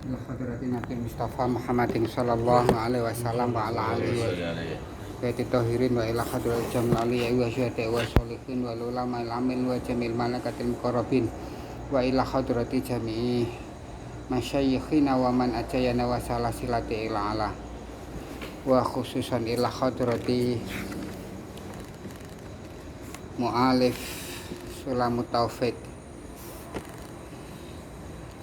ila hadratin Nabi Mustafa Muhammadin sallallahu alaihi wasallam wa ala alihi wa tahirin wa ila hadratil jamil aliyah wa syuhada wa sholihin wa ulama amin wa jamil malakatil muqarrabin wa ila hadrati jami'i masyayikhina wa man ajayana wa salasilati ila ala wa khususan ila hadrati mu'alif Sulamut Taufik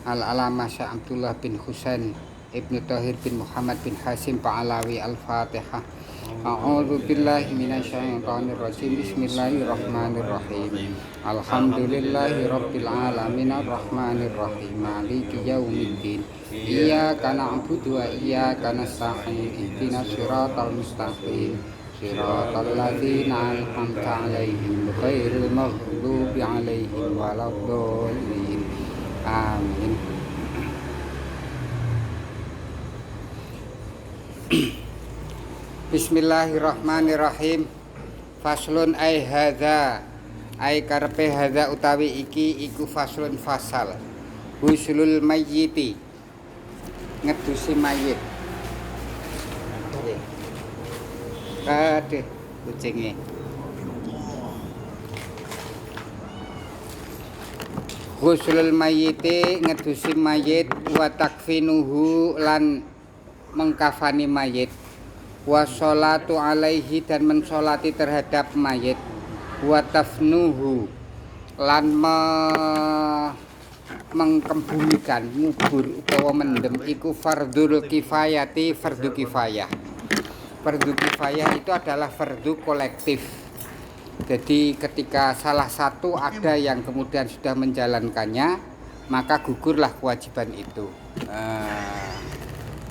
Al-Alama Syekh Abdullah bin Husain Ibnu Tahir bin Muhammad bin Hasim Pa'alawi Al-Fatihah. A'udzu billahi minasyaitonir rajim. Bismillahirrahmanirrahim. Alhamdulillahi rabbil alamin arrahmanir rahim maliki yaumiddin. Iyyaka na'budu wa iyyaka nasta'in. Ihdinas siratal mustaqim. Siratal ladzina an'amta 'alaihim ghairil maghdubi 'alaihim waladdallin. Amin. Bismillahirrahmanirrahim. Faslun ay hadza ay karpe hadza utawi iki iku faslun fasal. Husulul mayyiti ngedusi mayit. Aduh kucingnya. Ghuslul mayyiti ngedusi mayit wa takfinuhu lan mengkafani mayit wa sholatu alaihi dan mensolati terhadap mayit wa tafnuhu lan mengkembumikan ngubur utawa mendem iku fardul kifayati fardu kifayah. Fardu kifayah itu adalah fardu kolektif. Jadi ketika salah satu ada yang kemudian sudah menjalankannya, maka gugurlah kewajiban itu.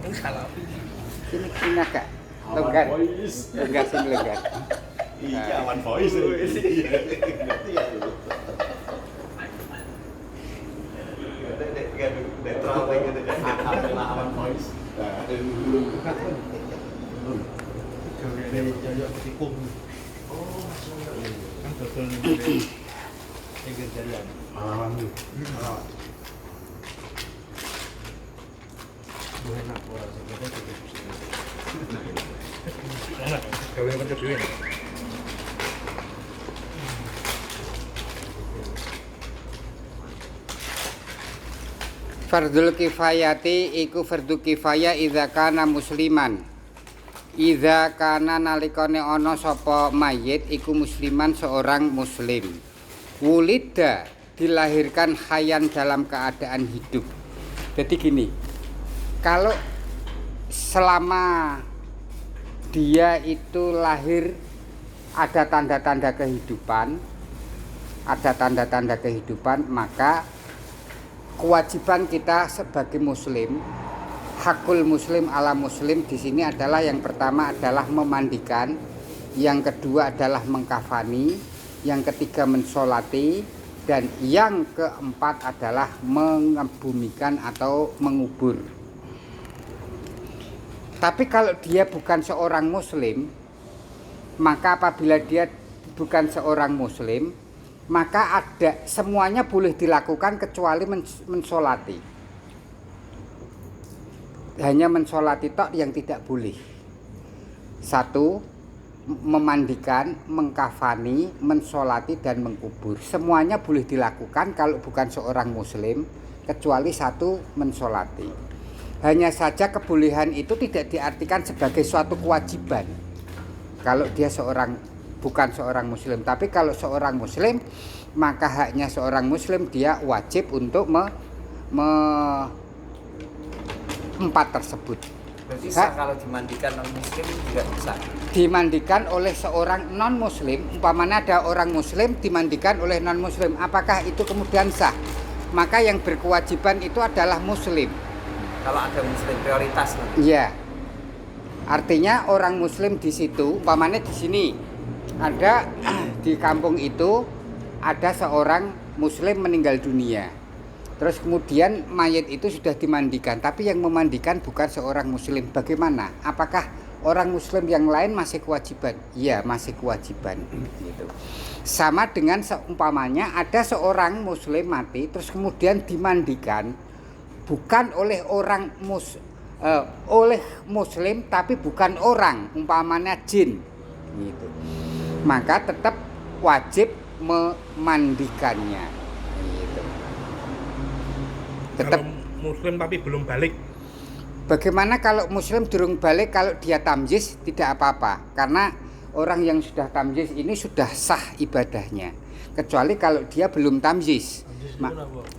Ini agak longgar, longgar sini longgar. Iya, awan voice. Awan voice. Kan betul pinggir jalan. Alawan tuh. Alawan. Enak ora sebetulnya cukup. Enak, gawe macam dhewe. Fardul kifayati iku fardu kifayah idza kana musliman. Idza kana nalikane ana sapa mayit iku musliman seorang muslim. Wulida dilahirkan hayan dalam keadaan hidup. Jadi gini, kalau selama dia itu lahir ada tanda-tanda kehidupan, maka kewajiban kita sebagai muslim, hakul muslim ala muslim di sini adalah yang pertama adalah memandikan, yang kedua adalah mengkafani, yang ketiga mensolati, dan yang keempat adalah mengebumikan atau mengubur. Tapi kalau dia bukan seorang muslim, maka apabila dia bukan seorang muslim, maka ada semuanya boleh dilakukan kecuali mensolati. Hanya mensolati tok yang tidak boleh. Satu, memandikan, mengkafani, mensolati dan mengkubur. Semuanya boleh dilakukan kalau bukan seorang muslim, kecuali satu, mensolati. Hanya saja kebolehan itu tidak diartikan sebagai suatu kewajiban kalau dia bukan seorang muslim. Tapi kalau seorang muslim, maka haknya seorang muslim dia wajib untuk empat tersebut. Berarti sah kalau dimandikan non muslim juga bisa. Dimandikan oleh seorang non muslim, umpamanya ada orang muslim dimandikan oleh non muslim, apakah itu kemudian sah? Maka yang berkewajiban itu adalah muslim. Kalau ada muslim prioritas. Iya. Artinya orang muslim di situ, umpamanya di sini ada di kampung itu ada seorang muslim meninggal dunia. Terus kemudian mayat itu sudah dimandikan, tapi yang memandikan bukan seorang muslim. Bagaimana? Apakah orang muslim yang lain masih kewajiban? Iya, masih kewajiban. Gitu. Sama dengan seumpamanya ada seorang muslim mati, terus kemudian dimandikan, bukan oleh oleh muslim tapi bukan orang, umpamanya jin gitu, maka tetap wajib memandikannya gitu. Tetap. Kalau muslim tapi belum balik. Bagaimana kalau muslim durung balik, kalau dia tamyiz tidak apa-apa, karena orang yang sudah tamyiz ini sudah sah ibadahnya, kecuali kalau dia belum tamyiz.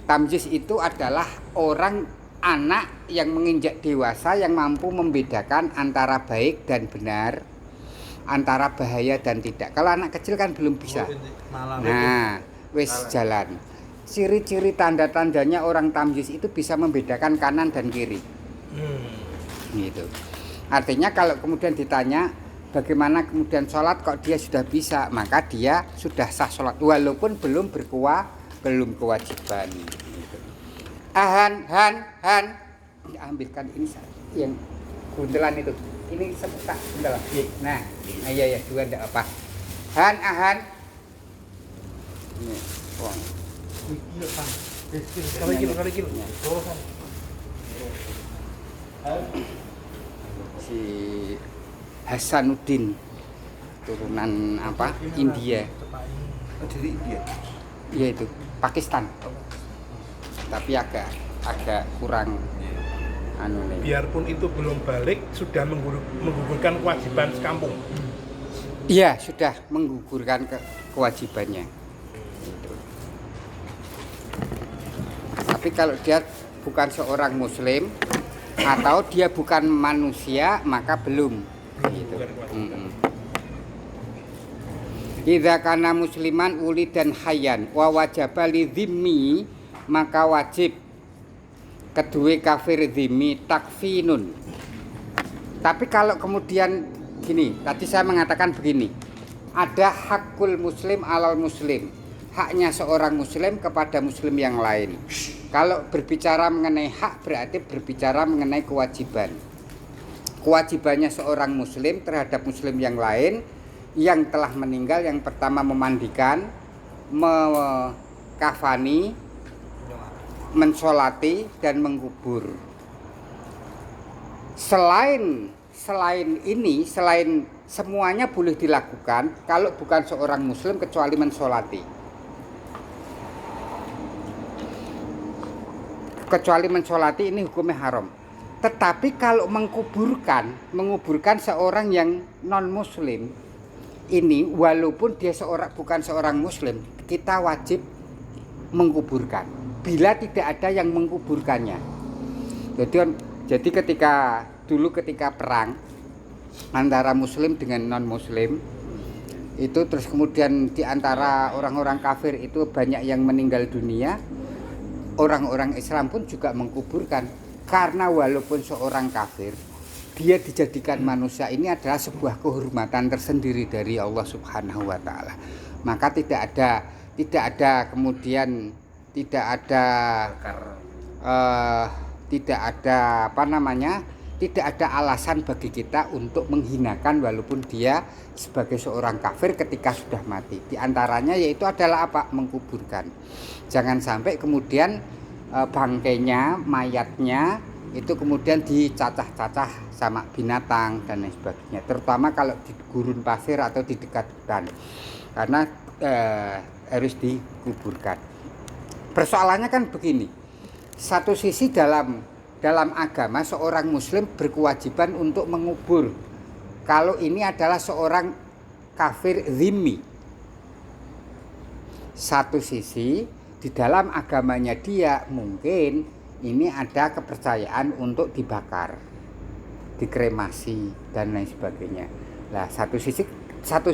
Tamyiz itu adalah orang anak yang menginjak dewasa yang mampu membedakan antara baik dan benar, antara bahaya dan tidak. Kalau anak kecil kan belum bisa. Nah, wis jalan. Ciri-ciri tanda-tandanya orang tamyiz itu bisa membedakan kanan dan kiri. Gitu. Artinya kalau kemudian ditanya bagaimana kemudian sholat kok dia sudah bisa, maka dia sudah sah sholat walaupun belum kewajiban. Gitu. Han, ambilkan ini yang gundelan itu. Ini seputar gundelan. Nah, iya dua enggak apa. Han. Ini uang. Kali kilo. Si Hasanuddin turunan apa? India. Dari India. Iya itu, Pakistan. Tapi agak kurang anu nih. Biarpun itu belum balik, sudah menggugurkan kewajiban sekampung. Iya, sudah menggugurkan kewajibannya. Gitu. Tapi kalau dia bukan seorang muslim atau dia bukan manusia, maka belum gitu. Idza kana musliman ulidan hayyan wa wajaba li dhimmi, maka wajib kedua kafir dhimmi takfinun. Tapi kalau kemudian gini, tadi saya mengatakan begini, ada hakul muslim alal muslim, haknya seorang muslim kepada muslim yang lain. Kalau berbicara mengenai hak berarti berbicara mengenai kewajiban. Kewajibannya seorang muslim terhadap muslim yang lain yang telah meninggal, yang pertama memandikan, mengkafani, mensolati dan mengkubur. Selain ini, selain semuanya boleh dilakukan kalau bukan seorang muslim kecuali mensolati. Kecuali mensolati ini hukumnya haram. Tetapi kalau menguburkan seorang yang non muslim, ini walaupun dia bukan seorang muslim, kita wajib menguburkan bila tidak ada yang menguburkannya. Jadi ketika perang antara muslim dengan non muslim itu, terus kemudian di antara orang-orang kafir itu banyak yang meninggal dunia, orang-orang Islam pun juga menguburkan, karena walaupun seorang kafir dia dijadikan manusia, ini adalah sebuah kehormatan tersendiri dari Allah Subhanahu wa taala. Maka tidak ada kemudian tidak ada alasan bagi kita untuk menghinakan walaupun dia sebagai seorang kafir ketika sudah mati. Di antaranya yaitu adalah apa? Mengkuburkan. Jangan sampai kemudian bangkainya, mayatnya itu kemudian dicacah-cacah sama binatang dan lain sebagainya. Terutama kalau di gurun pasir atau di dekat hutan, karena harus dikuburkan. Persoalannya kan begini. Satu sisi dalam agama seorang muslim berkewajiban untuk mengubur kalau ini adalah seorang kafir zimmi. Satu sisi di dalam agamanya dia mungkin ini ada kepercayaan untuk dibakar, dikremasi dan lain sebagainya. Nah, satu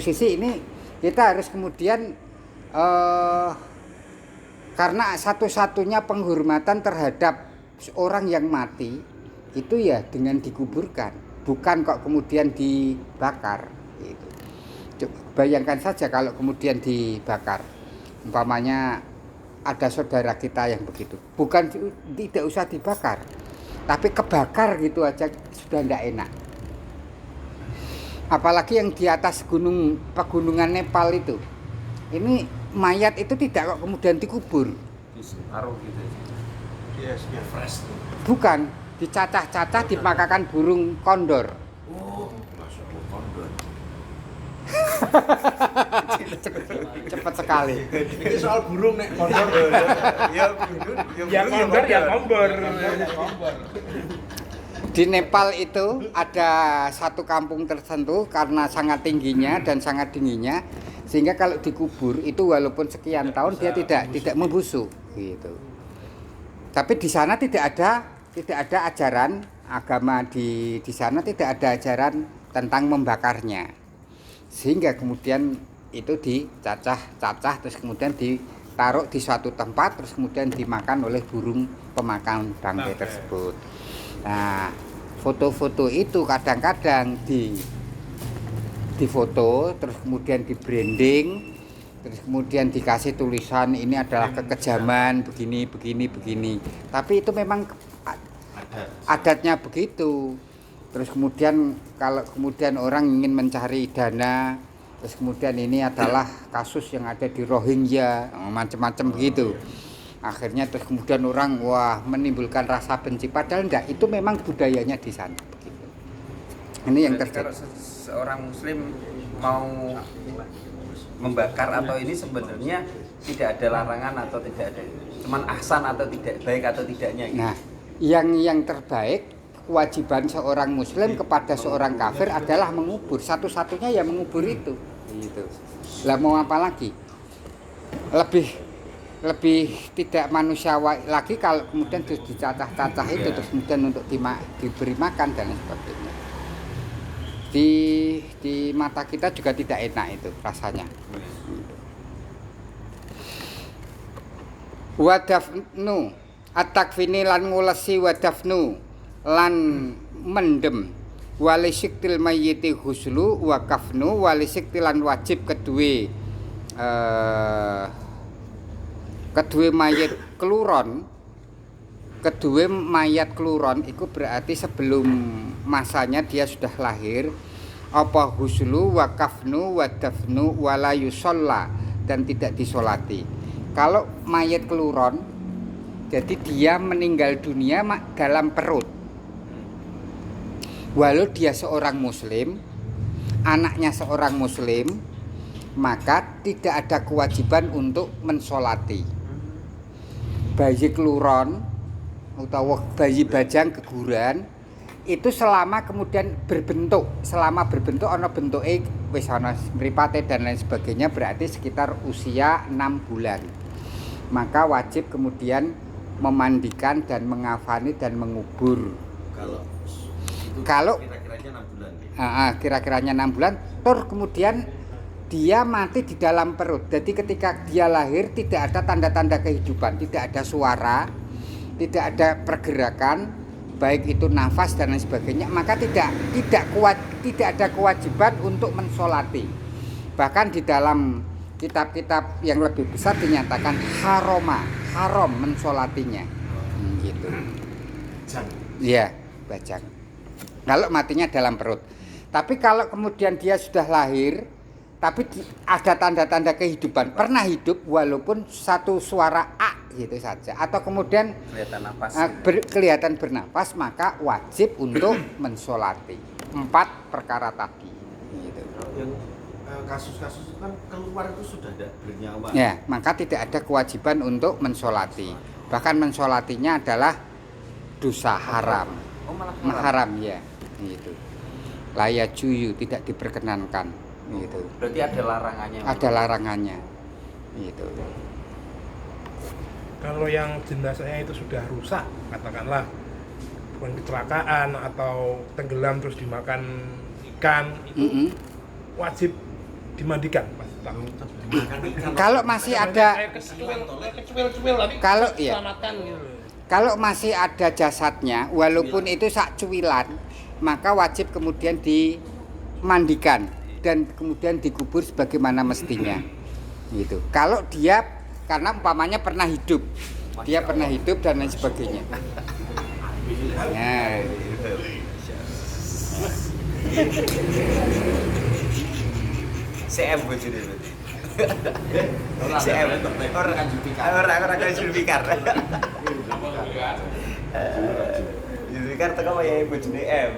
sisi ini kita harus kemudian karena satu-satunya penghormatan terhadap orang yang mati itu ya dengan dikuburkan, bukan kok kemudian dibakar gitu. Bayangkan saja kalau kemudian dibakar, umpamanya ada saudara kita yang begitu, bukan tidak usah dibakar, tapi kebakar gitu aja sudah tidak enak. Apalagi yang di atas pegunungan Nepal itu, ini mayat itu tidak kok kemudian dikubur, Taruh gitu. Yes, fresh tuh. Bukan, dicacah-cacah dimakakan burung kondor. Oh, masuk kondor. Cepat sekali. Ini soal burung nek kondor. Ya burung, Ya kondor ya kombor. Di Nepal itu ada satu kampung tertentu karena sangat tingginya dan sangat dinginnya, sehingga kalau dikubur itu walaupun sekian tahun dia tidak membusuk gitu. Tapi di sana tidak ada ajaran agama di sana, tidak ada ajaran tentang membakarnya. Sehingga kemudian itu dicacah-cacah terus kemudian ditaruh di suatu tempat terus kemudian dimakan oleh burung pemakan bangkai tersebut. Nah, foto-foto itu kadang-kadang difoto terus kemudian di branding terus kemudian dikasih tulisan ini adalah kekejaman begini. Tapi itu memang adatnya begitu. Terus kemudian kalau kemudian orang ingin mencari dana, terus kemudian ini adalah kasus yang ada di Rohingya, macam-macam begitu. Akhirnya terus kemudian orang menimbulkan rasa benci, padahal enggak, itu memang budayanya di sana begitu. Ini yang terjadi. Kalau seorang muslim mau membakar atau ini sebenarnya tidak ada larangan atau tidak ada, cuman ahsan atau tidak baik atau tidaknya gitu. Nah, yang terbaik kewajiban seorang muslim kepada seorang kafir adalah mengubur, satu-satunya ya mengubur itu gitu. Lah mau apa lagi? Lebih tidak manusiawi lagi kalau kemudian terus dicacah-cacah itu terus kemudian untuk diberi makan dan sebagainya. Di mata kita juga tidak enak itu rasanya. Wadafnu at-takfini lan ngulesi wadafnu lan mendem walisiktil mayyiti huslu wa kafnu walisiktilan wajib kedue mayat keluron itu berarti sebelum masanya dia sudah lahir apa huslu wa kafnu wa dafnu wala yusalla dan tidak disolati. Kalau mayat keluron jadi dia meninggal dunia dalam perut, walau dia seorang muslim, anaknya seorang muslim, maka tidak ada kewajiban untuk mensolati. Bayi keluron atau bayi bajang keguran itu selama kemudian berbentuk ana bentuke wis ana mripate dan lain sebagainya, berarti sekitar usia 6 bulan. Maka wajib kemudian memandikan dan mengafani dan mengubur. Kalau kira-kiranya 6 bulan. Kira-kiranya 6 bulan, tur kemudian dia mati di dalam perut. Jadi ketika dia lahir tidak ada tanda-tanda kehidupan, tidak ada suara, tidak ada pergerakan, baik itu nafas dan lain sebagainya, maka tidak ada kewajiban untuk mensolati. Bahkan di dalam kitab-kitab yang lebih besar dinyatakan haram mensolatinya. Gitu. Iya, bajang. Kalau matinya dalam perut. Tapi kalau kemudian dia sudah lahir tapi ada tanda-tanda kehidupan, pernah hidup walaupun satu suara a gitu saja, atau kemudian kelihatan bernapas, maka wajib untuk mensolati 4 perkara tadi gitu. Yang kasus-kasus kan keluar itu sudah ada bernyawa ya, maka tidak ada kewajiban untuk mensolati. Bahkan mensolatinya adalah dosa haram. Haram ya gitu. Layak juyu, tidak diperkenankan gitu. Berarti ada larangannya. Ada larangannya. Gitu. Kalau yang jenazahnya itu sudah rusak, katakanlah bukan kecelakaan atau tenggelam terus dimakan ikan, itu wajib dimandikan, Mas. Kalau masih ada kalau masih ada jasadnya, walaupun itu sak cuwilan, maka wajib kemudian dimandikan dan kemudian dikubur sebagaimana mestinya gitu. Kalau dia karena umpamanya pernah hidup, dia pernah hidup dan lain sebagainya. Nah. CM bojone. CM orang kan Zulfikar. Jadi kan teko wayahe bojone M.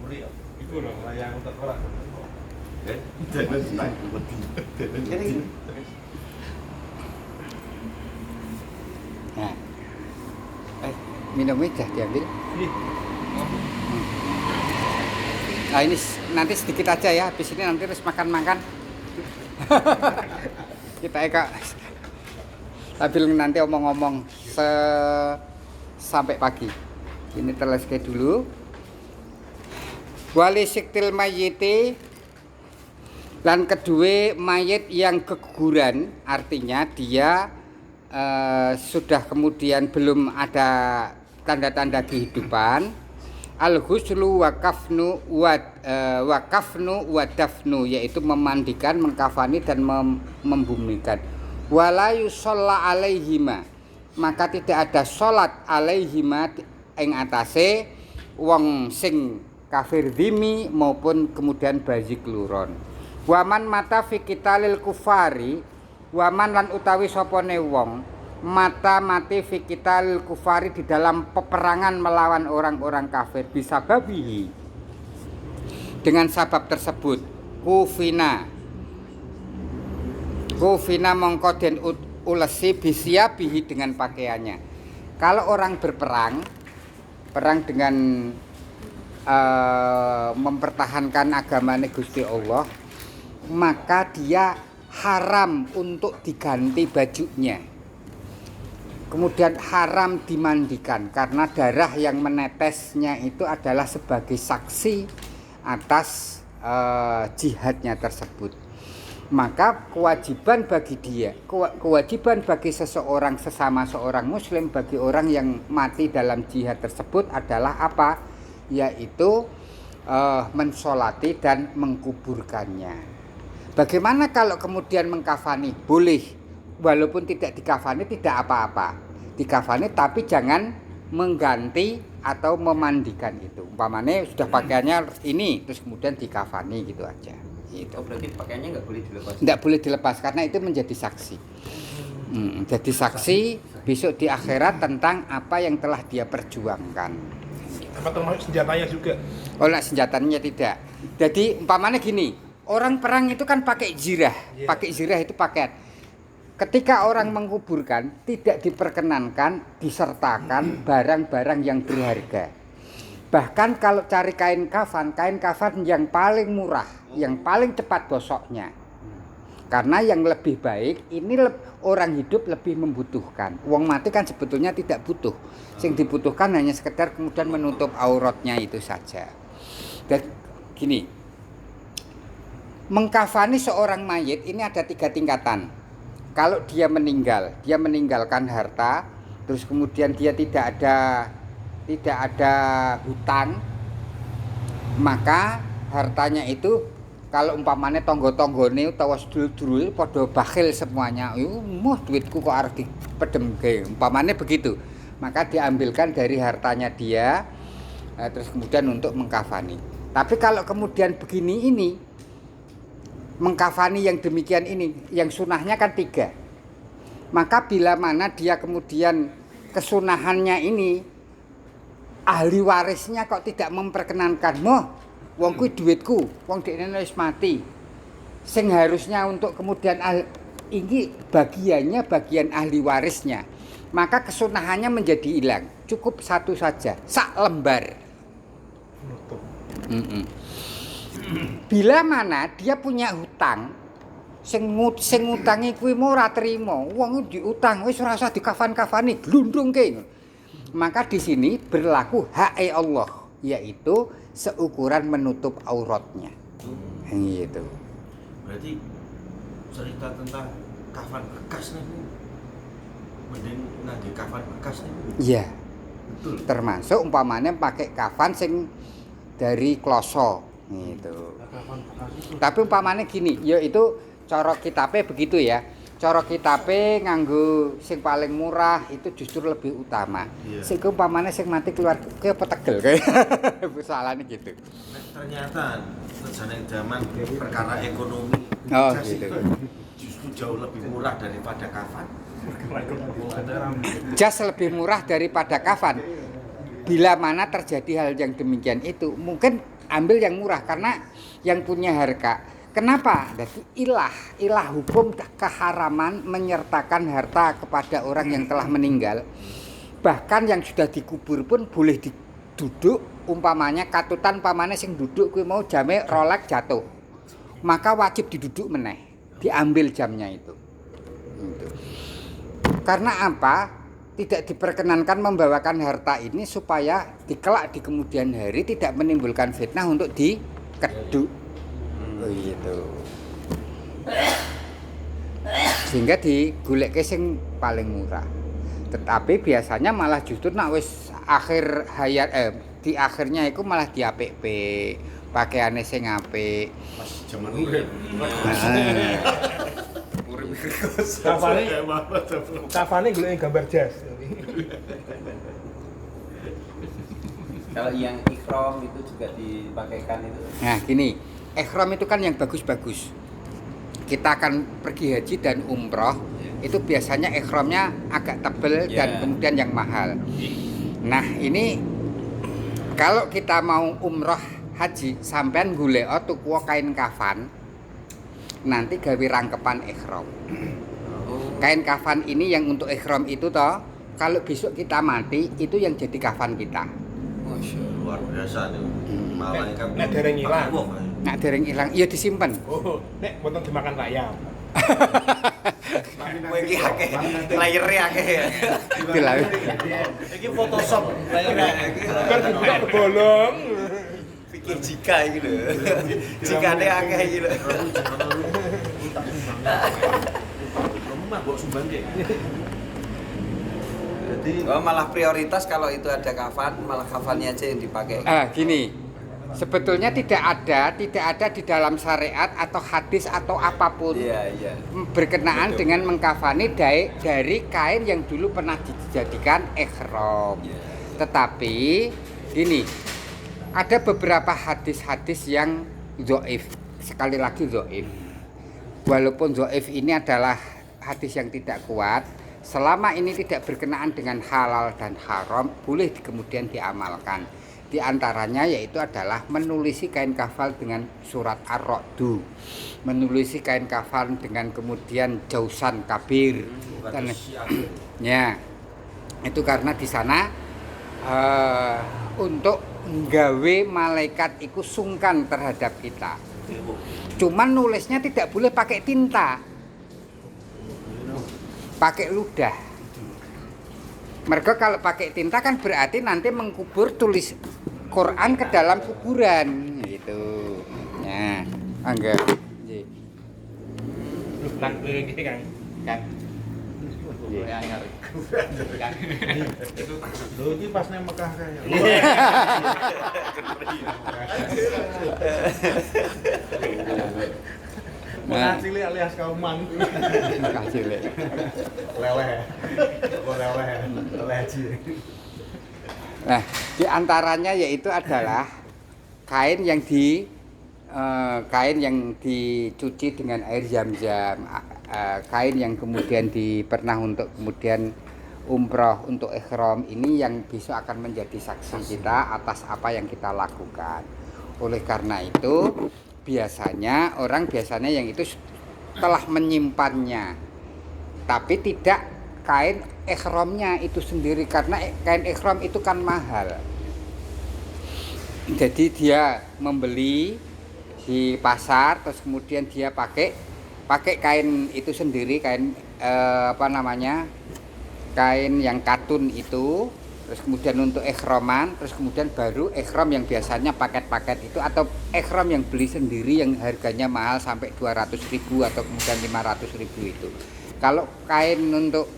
Muri Itu loh, layang terkorak. jangan tak wedi. Ini Nah. Minumnya sudah diambil. Nah ini nanti sedikit aja ya, habis ini nanti terus makan-makan. Kita eka sambil nanti omong-omong sampai pagi. Ini terleskai dulu. Wali siktil mayiti dan kedua mayit yang keguguran, artinya dia sudah kemudian belum ada tanda-tanda kehidupan. Al-ghuslu wa kafnu wa dafnu, yaitu memandikan, mengkafani dan membumikan. Wala yusalla alaihima, maka tidak ada salat alaihima ing atase wong sing kafir dhimmi maupun kemudian bazi kluron. Waman mata fi qitalil kufari, waman lan utawi sopone wong mata mati fi qitalil kufari di dalam peperangan melawan orang-orang kafir bisa babihi, dengan sebab tersebut kufina mongko den ulesi bisiabihi dengan pakaiannya. Kalau orang perang dengan mempertahankan agamanya Gusti Allah, maka dia haram untuk diganti bajunya, kemudian haram dimandikan karena darah yang menetesnya itu adalah sebagai saksi atas jihadnya tersebut. Maka kewajiban bagi dia, kewajiban bagi seseorang sesama seorang muslim, bagi orang yang mati dalam jihad tersebut adalah apa? Yaitu mensolati dan mengkuburkannya. Bagaimana kalau kemudian mengkafani? Boleh, walaupun tidak dikafani tidak apa-apa. Dikafani tapi jangan mengganti atau memandikan itu. Umpamanya sudah pakaiannya ini terus kemudian dikafani gitu aja. Gitu. Oh, berarti pakaiannya nggak boleh dilepas? Tidak boleh dilepas karena itu menjadi saksi. Jadi saksi besok di akhirat tentang apa yang telah dia perjuangkan. Apa termasuk senjatanya juga? Oh, nah, senjatanya tidak. Jadi umpamanya gini, orang perang itu kan pakai zirah. Pakai zirah itu pakaian. Ketika orang menguburkan tidak diperkenankan disertakan barang-barang yang berharga. Bahkan kalau cari kain kafan yang paling murah, yang paling cepat gosoknya. Karena yang lebih baik ini orang hidup lebih membutuhkan. Uang mati kan sebetulnya tidak butuh. Yang dibutuhkan hanya sekedar kemudian menutup auratnya itu saja. Dan gini, mengkafani seorang mayit ini ada 3 tingkatan. Kalau dia meninggalkan harta, terus kemudian dia tidak ada hutang, maka hartanya itu kalau umpamanya tonggo-tonggone utawa sedulur-dulur padha bakhil semuanya, muh duitku kok arep dipedemke, umpamanya begitu, maka diambilkan dari hartanya dia, terus kemudian untuk mengkafani. Tapi kalau kemudian begini ini, mengkafani yang demikian ini, yang sunahnya kan 3, maka bila mana dia kemudian kesunahannya ini ahli warisnya kok tidak memperkenankan, wong kuwi duitku, wong dekne wis mati. Sing harusnya untuk kemudian ini bagian ahli warisnya. Maka kesunahannya menjadi hilang. Cukup 1 saja, sak lembar. Bila mana dia punya hutang, sing ngutangi kuwi ora trima, wong diutang wis ora usah dikafan-kafani, glundungke. Maka di sini berlaku hak Allah, yaitu seukuran menutup auratnya. Gitu. Berarti cerita tentang kafan bekas nih, mending ngangge kafan bekas nih. Iya. Betul. Termasuk umpamanya pakai kafan sing dari kloso gitu. Kafan bekas itu. Tapi umpamanya gini, yaitu cara kitabe begitu ya. Cara kitabe nganggo sing paling murah itu justru lebih utama. Iya. Sing umpamanya sing mati keluar ke petegel kayak soalnya gitu. Nah, ternyata sejalan zaman perkara ekonomi Oh, jas gitu. itu justru jauh lebih murah daripada kafan. Jas lebih murah daripada kafan. Bila mana terjadi hal yang demikian itu, mungkin ambil yang murah karena yang punya harga. Kenapa? Jadi ilah hukum keharaman menyertakan harta kepada orang yang telah meninggal. Bahkan yang sudah dikubur pun boleh duduk, umpamanya katutan pamane sing duduk kuwi mau jame rolek jatuh. Maka wajib diduduk meneh, diambil jamnya itu. Karena apa? Tidak diperkenankan membawakan harta ini supaya dikelak di kemudian hari tidak menimbulkan fitnah untuk dikeduk. Begitu. Sehingga digoleke sing paling murah. Tetapi biasanya malah justru nak wis akhir hayat di akhirnya itu malah diapik-apik, pakaiane sing apik. Pas zaman urip. Kafane golek gambar jas. Kalau yang ikhram itu juga dipakaikan itu. Nah, gini, ikhram itu kan yang bagus-bagus. Kita akan pergi haji dan umroh, itu biasanya ikhramnya agak tebel dan kemudian yang mahal. Nah, ini kalau kita mau umroh haji, sampean golek tuku kain kafan, nanti gawe rangkepan ikhram. Kain kafan ini yang untuk ikhram itu toh, kalau besok kita mati, itu yang jadi kafan kita. Luar biasa nih. Malaikat. Nek dereng ilang. Nak dereng ilang, iya disimpen. Oh, nek mboten dimakan ayam. Kowe iki akeh layere akeh ya. Itulah. Iki Photoshop layarnya. Kan dibuka bolong. Pikir jika iki lho. Jikane akeh iki lho. Kamu mah mbok sumbangke. Jadi Malah prioritas kalau itu ada kafan, malah kafannya aja yang dipakai. Gini, sebetulnya tidak ada di dalam syariat atau hadis atau apapun Iya. berkenaan dengan mengkafani dari kain yang dulu pernah dijadikan ikhram. Iya. Tetapi gini, ada beberapa hadis-hadis yang dhaif. Sekali lagi dhaif. Walaupun dhaif ini adalah hadis yang tidak kuat, selama ini tidak berkenaan dengan halal dan haram, boleh kemudian diamalkan. Di antaranya yaitu adalah menulisi kain kafal dengan surat Ar-Ra'du, menulisi kain kafal dengan kemudian jausan kabir, dan ya itu karena di sana untuk nggawe malaikat itu sungkan terhadap kita. Cuman nulisnya tidak boleh pakai tinta, pakai ludah. Mereka kalau pakai tinta kan berarti nanti mengkubur tulis Quran ke dalam kuburan gitu. Nah, enggak. Nggih. Lah iki Kang. Kang. Ya nyari. lho iki pas nang Mekah kaya. Makasih li alias kauman. Makasih, Lek. Leleh. Kok leleh haji. Nah, di antaranya yaitu adalah kain yang dicuci dengan air zam-zam, kain yang kemudian pernah untuk kemudian umroh untuk ikhram, ini yang besok akan menjadi saksi kita atas apa yang kita lakukan. Oleh karena itu biasanya yang itu telah menyimpannya, tapi tidak kain ikhramnya itu sendiri, karena kain ikhram itu kan mahal. Jadi dia membeli di pasar, terus kemudian dia pakai kain itu sendiri, kain kain yang katun itu, terus kemudian untuk ikhraman, terus kemudian baru ikhram yang biasanya paket-paket itu, atau ikhram yang beli sendiri yang harganya mahal sampai 200.000 atau kemudian 500.000 itu. Kalau kain untuk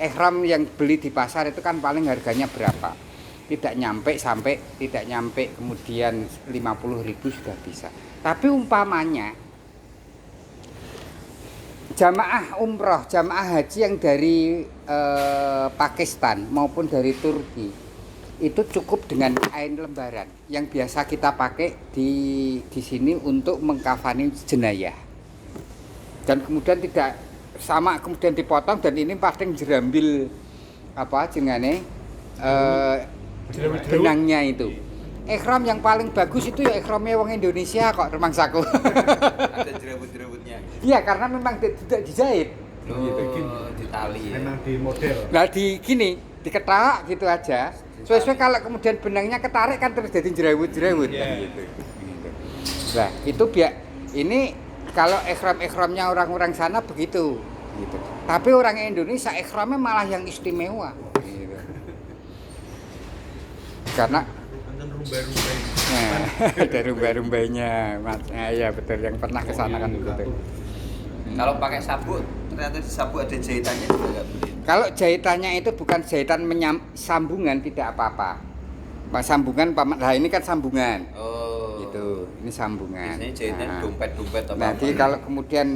ikhram yang beli di pasar itu kan paling harganya berapa? Tidak nyampe kemudian 50.000 sudah bisa. Tapi umpamanya jamaah umroh, jamaah haji yang dari Pakistan maupun dari Turki itu cukup dengan kain lembaran yang biasa kita pakai di sini untuk mengkafani jenayah, dan kemudian tidak sama kemudian dipotong dan ini paling jerambil apa jenengane Jerawat-jerawat. benangnya itu. Ikhram yang paling bagus itu ya ikhramnya wong Indonesia kok remangsaku. Ada jerawat-jerawatnya. Iya karena memang tidak dijahit. Di tali ya. Memang di model. Nah di gini diketak gitu aja. Sesuai kalau kemudian benangnya ketarik kan terus jadi jerawat-jerawat kan Iya. gitu. Nah itu biar ini kalau ikhram-ikhramnya orang-orang sana begitu gitu. Tapi orang Indonesia ikhramnya malah yang istimewa gitu. Karena Nonton rumbai-rumbai. nah, ada rumbai-rumbainya. Nah, ya betul yang pernah ke sana kan begitu. Kalau pakai sabuk, ternyata di sabuk ada jahitannya juga nggak boleh. Kalau jahitannya itu bukan jahitan sambungan tidak apa-apa. Sambungan nah ini kan sambungan. Oh. Gitu. Ini sambungan. Biasanya jahitan Nah. dompet-dompet atau Nanti apa. kalau kemudian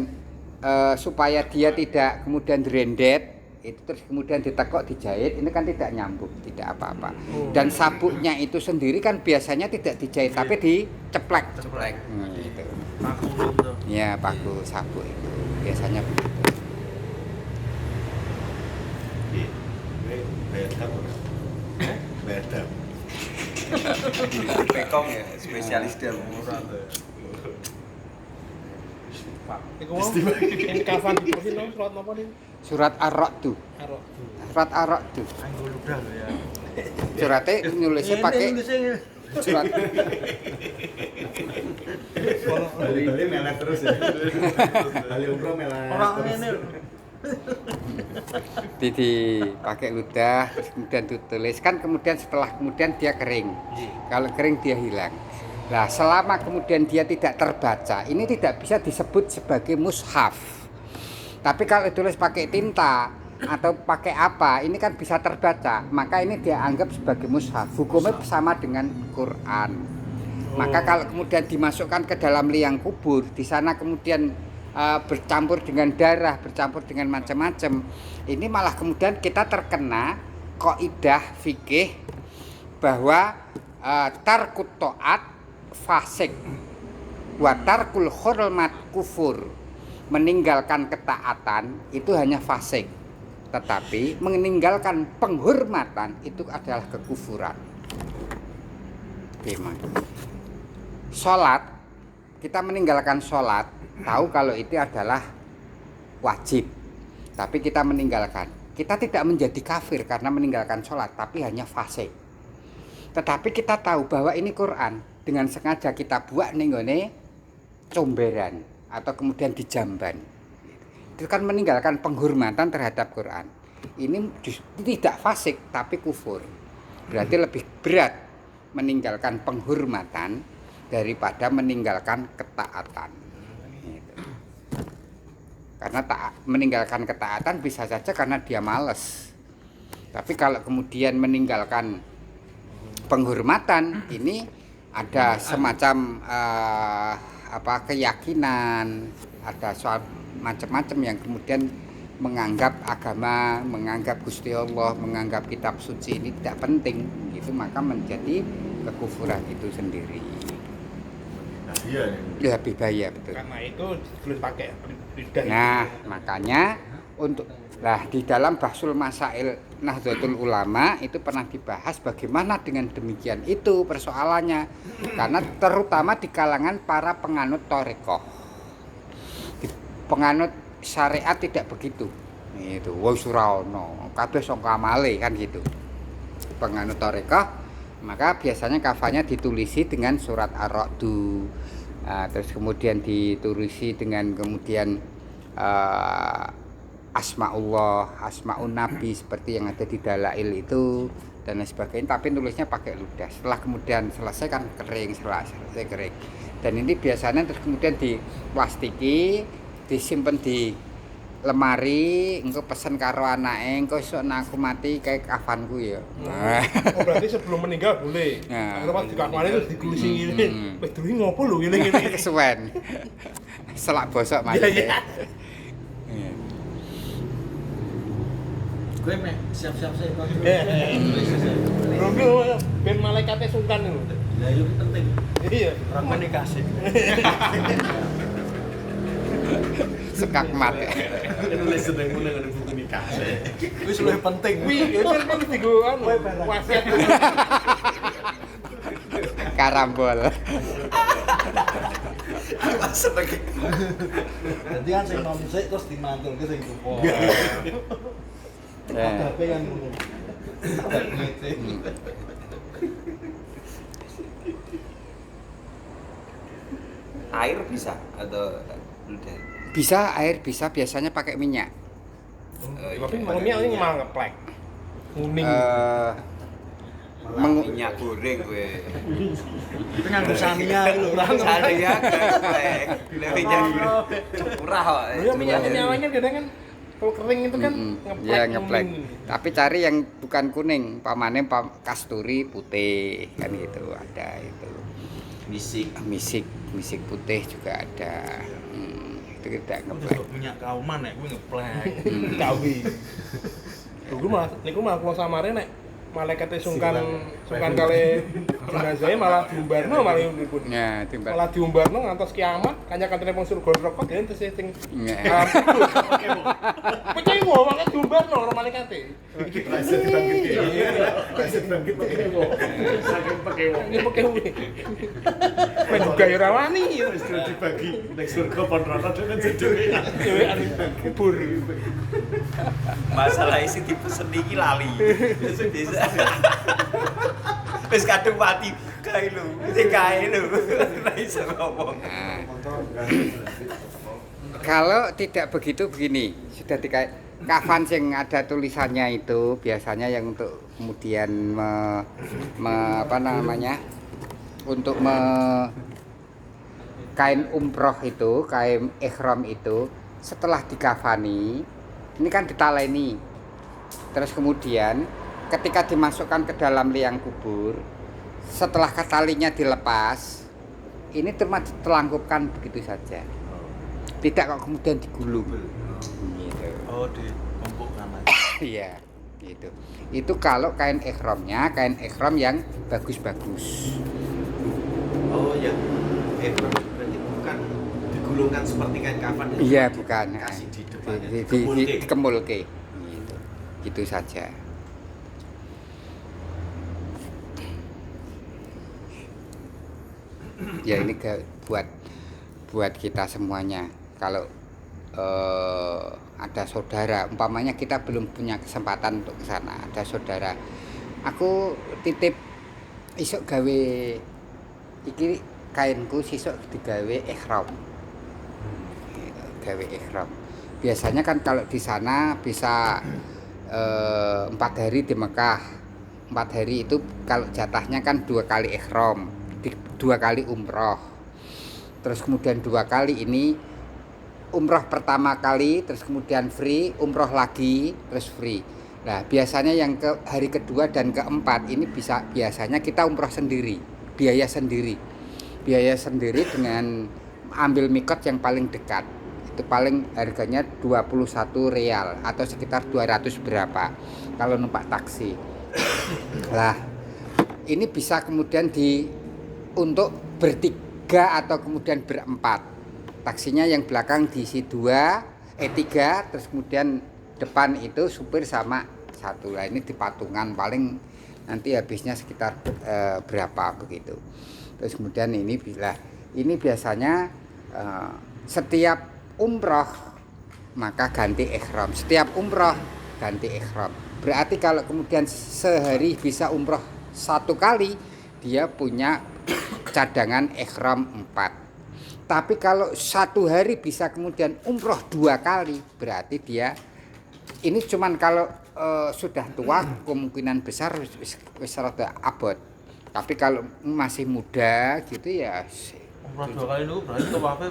supaya dia tidak kemudian rendet itu terus kemudian ditekuk dijahit ini kan tidak nyambung tidak apa-apa dan sabuknya itu sendiri kan biasanya tidak dijahit tapi diceplek Ceplek. gitu. Paku itu. Ya paku sabuk itu biasanya begitu. Bedam. Bedam. Pekong ya, spesialis dalam. Iku mau ini kapan diposin dong surat apa nih? Surat Ar-Ra'd tuh. Arok. Surat Ar-Ra'd tuh. Anggo ludah lo ya. Suratnya nulisnya pakai surat Bali melet terus ya. Bali umroh melet. Orang terus. ini dipakai ludah terus kemudian ditulis kan kemudian setelah kemudian dia kering kalau kering dia hilang. Nah selama kemudian dia tidak terbaca ini tidak bisa disebut sebagai mushaf tapi kalau ditulis pakai tinta atau pakai apa ini kan bisa terbaca maka ini dia anggap sebagai mushaf hukumnya sama dengan Quran. Maka kalau kemudian dimasukkan ke dalam liang kubur di sana kemudian bercampur dengan darah, bercampur dengan macam-macam. Ini malah kemudian kita terkena kaidah fikih bahwa tarkut taat fasik wa tarkul hurmat kufur. Meninggalkan ketaatan itu hanya fasik. Tetapi meninggalkan penghormatan itu adalah kekufuran. Gimana? Salat kita meninggalkan sholat tahu kalau itu adalah wajib tapi kita meninggalkan kita tidak menjadi kafir karena meninggalkan sholat tapi hanya fasik tetapi kita tahu bahwa ini Quran dengan sengaja kita buat nenggone comberan atau kemudian dijamban itu kan meninggalkan penghormatan terhadap Quran ini tidak fasik tapi kufur berarti lebih berat meninggalkan penghormatan daripada meninggalkan ketaatan. Gitu. Karena meninggalkan ketaatan bisa saja karena dia malas. Tapi kalau kemudian meninggalkan penghormatan ini ada semacam keyakinan, ada soal macam-macam yang kemudian menganggap agama, menganggap Gusti Allah, menganggap kitab suci ini tidak penting, itu maka menjadi kekufuran itu sendiri. Iya. Lebih bahaya betul. Karena itu ditulis pakai lidah. Nah, makanya untuk di dalam Bahsul Masail Nahdlatul Ulama itu pernah dibahas bagaimana dengan demikian itu persoalannya. Karena terutama di kalangan para penganut thariqah. Penganut syariat tidak begitu. Itu wis ora ono, kabeh saka amale kan gitu. Penganut thariqah maka biasanya kafannya ditulisi dengan surat Ar-Ra'd. Terus kemudian ditulisi dengan kemudian Asmaullah, Asmaun Nabi seperti yang ada di Dalail itu dan lain sebagainya tapi nulisnya pakai ludah. Setelah kemudian selesai kan kering, selesai kering. Dan ini biasanya terus kemudian diplastiki, disimpan di lemari, engko pesen karo anake, engko esuk nek aku mati kayak kafanku ya. Oh berarti sebelum meninggal boleh. Nah. Kalau pas dikafani terus digulisi ngene. Wis duwe ngopo lho ngene-ngene. Kesuwen. Selak bosok mati. Iya. Gue meh siap-siap saya kalau Bro, ben malaikatnya sungkan lho. ya itu penting. Iya. Komunikasi. Sekakmat. Itu les sedang mulai ada buku nikah. Wis luwih penting. Kan digo anu wasiat. Karambol. Jadi kan sing nom sik terus dimantulke sing tuwa. Ya. Tapi kan ngono. Air bisa atau udah? Bisa air, bisa biasanya pakai minyak. Tapi minyak ini malah ngeplek. Kuning. Minyak goreng gue. Itu nganggo Sania lho. Saya geplek. Minyak murah kok. Ya minyak awalnya kadang kan kalau kering itu kan ngeplek. Ya ngeplek. kuning. Tapi cari yang bukan kuning, pamane kasturi putih kan gitu ada itu. Misik putih juga ada. Itu tidak ngeplek. Terus minyak kauman nek kuwi ngeplek. Kawi. Dulu malah niku malah kula samare nek malaikate sungkan kali jenazahnya malah diumbarno malah niku. Ya, timbal. Malah diumbarno ngantos kiamat, kanca-kancane wong surga rokok dene terus sing Ya. Pecewo malah diumbarno ora malaikate. Rasa dibangkit. Rasa dibangkit pakai wo. Saking pakai wo. Ini pakai wi. Men juga ya ora wani. Wis dibagi nek surga pon rono dengan jedure. Dewean kubur. Masalah isi dipesen iki lali. Bisa. Wis kadung mati kae lho. Sing kae lho. Ora iso ngomong. Nah, kalau tidak begitu begini, sudah kafan yang ada tulisannya itu biasanya yang untuk kemudian apa namanya? Untuk kain umroh itu, kain ihram itu setelah dikafani, ini kan ditaleni. Terus kemudian ketika dimasukkan ke dalam liang kubur, setelah talinya dilepas, ini cuma ditelangkupkan begitu saja. Tidak kok kemudian digulung. Gitu. Oh, dikumpulkan. Iya, gitu. Itu kalau kain ihramnya, kain ihram yang bagus-bagus. Oh ya, berarti bukan digulungkan seperti kain kafan. Iya, bukan. Kasih di depannya. Dikemulke. Gitu. Gitu saja. Ya ini buat kita semuanya. Kalau ada saudara, umpamanya kita belum punya kesempatan untuk ke sana, ada saudara, aku titip isuk gawe iki kainku sisuk digawe ihram. Gawe ihram. Biasanya kan kalau di sana bisa 4 hari di Mekah. 4 hari itu kalau jatahnya kan 2 kali ihram, 2 kali umroh. Terus kemudian 2 kali ini umroh pertama kali, terus kemudian free, umroh lagi, terus free. Nah, biasanya yang ke hari kedua dan keempat ini biasanya kita umroh sendiri, biaya sendiri dengan ambil mikot yang paling dekat. Itu paling harganya 21 real atau sekitar 200 berapa kalau numpak taksi. Lah, ini bisa kemudian untuk bertiga atau kemudian berempat. Taksinya yang belakang diisi 3, terus kemudian depan itu supir sama 1. Lah ini di patungan paling nanti habisnya sekitar berapa begitu. Terus kemudian ini biasanya setiap umroh maka ganti ihram. Setiap umroh ganti ihram. Berarti kalau kemudian sehari bisa umroh 1 kali, dia punya cadangan ihram 4. Tapi kalau 1 hari bisa kemudian umroh 2 kali, berarti dia ini cuman kalau sudah tua kemungkinan besar wis rada abot. Tapi kalau masih muda gitu ya Umroh 2 kali itu berarti tawafnya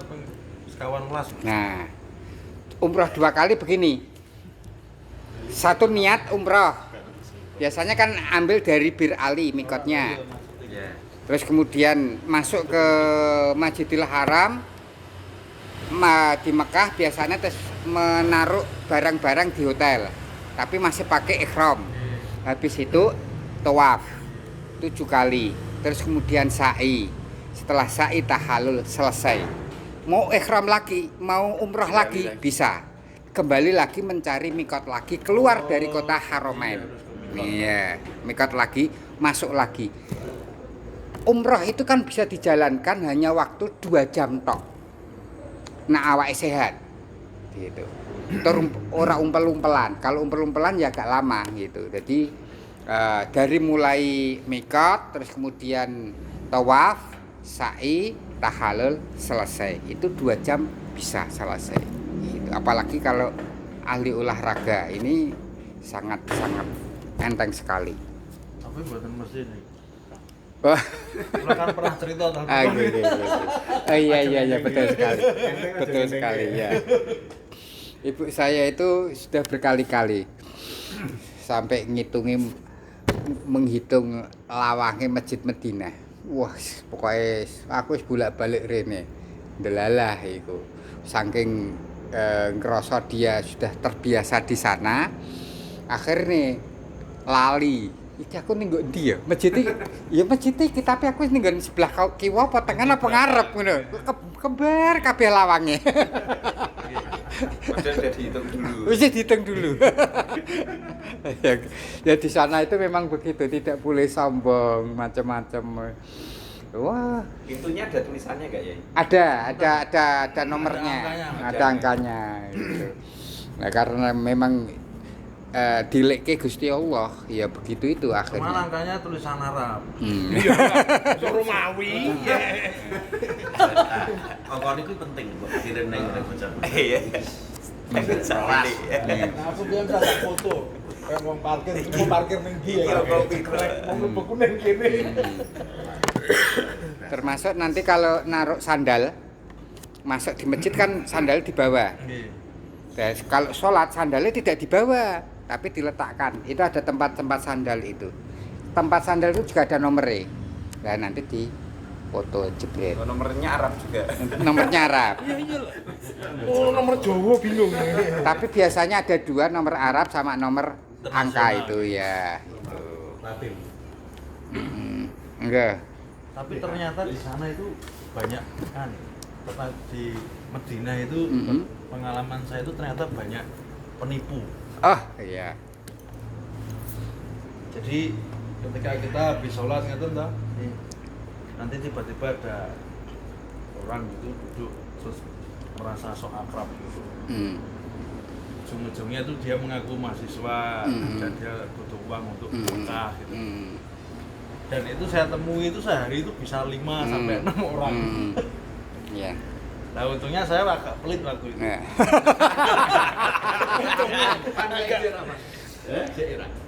sekawan kelas. Nah, umroh 2 kali begini. 1 niat umroh. Biasanya kan ambil dari Bir Ali mikotnya. Terus kemudian masuk ke Masjidil Haram di Mekah biasanya terus menaruh barang-barang di hotel. Tapi masih pakai ihram. Habis itu tawaf 7 kali. Terus kemudian sa'i. Setelah sa'i tahallul selesai. mau ikhram lagi, mau umroh lagi bisa. Kembali lagi mencari mikot lagi, keluar dari kota Haramain. Iya, mikot lagi, masuk lagi. Umroh itu kan bisa dijalankan hanya waktu 2 jam tok. Nah, awake sehat. Gitu. Ora umpel-umpelan. Kalau umpel-umpelan ya agak lama gitu. Jadi dari mulai mikot, terus kemudian tawaf, sa'i, tahallul selesai. Itu 2 jam bisa selesai. Gitu. Apalagi kalau ahli olahraga ini sangat-sangat enteng sekali. Tapi buatan mesin nih. Wah, Kan pernah cerita tentang gitu. Oh iya betul sekali. Betul sekali ya. Ibu saya itu sudah berkali-kali sampai menghitung lawangnya Masjid Madinah. Wah, pokoknya aku wis bolak-balik rene. Delalah iku. Saking ngerasa dia sudah terbiasa di sana, akhirnya lali. Iki aku ning nggo ndi ya? Masjid iki tapi aku ning nggon sebelah kiwa apa tengen apa ngarep ngono. Kembar kabeh lawange. Padahal udah dihitung dulu. Wis dihitung dulu. Ya di sana itu memang begitu, tidak boleh sombong macam-macam. Wah, Pintunya ada tulisannya nggak ya? ada nomornya, ada angkanya gitu. Nah, karena memang dilekke Gusti Allah, ya begitu itu Cuman akhirnya. angkanya tulisan Arab. Iya, Romawi. Angkon itu penting buat direne bocah. Iya. Salah. Nah, aku biasa tak foto. Kayak wong parkir, mau parkir ning ndi ya. Mau mlebu ning kene. Termasuk nanti kalau naruh sandal masuk di masjid kan sandal dibawa. Dan kalau sholat sandalnya tidak dibawa, tapi diletakkan. Itu ada tempat-tempat sandal itu. Tempat sandal itu juga ada nomornya. Nah nanti di foto jebret. Nomornya Arab juga. Nomornya Arab. Oh, nomor Jawa bingung. Tapi biasanya ada 2 nomor Arab sama nomor angka itu ya. Itu. Latin. Enggak. Tapi ternyata di sana itu banyak kan. Di Madinah itu pengalaman saya itu ternyata banyak penipu. Oh iya. Jadi ketika kita habis sholat ngeten toh, nanti tiba-tiba ada orang gitu duduk terus merasa sok akrab gitu. Ujung-ujungnya itu dia mengaku mahasiswa dan dia butuh uang untuk berkah gitu. Dan itu saya temui itu sehari itu bisa 5 sampai 6 orang. Iya. Nah untungnya saya agak pelit waktu itu. Nah.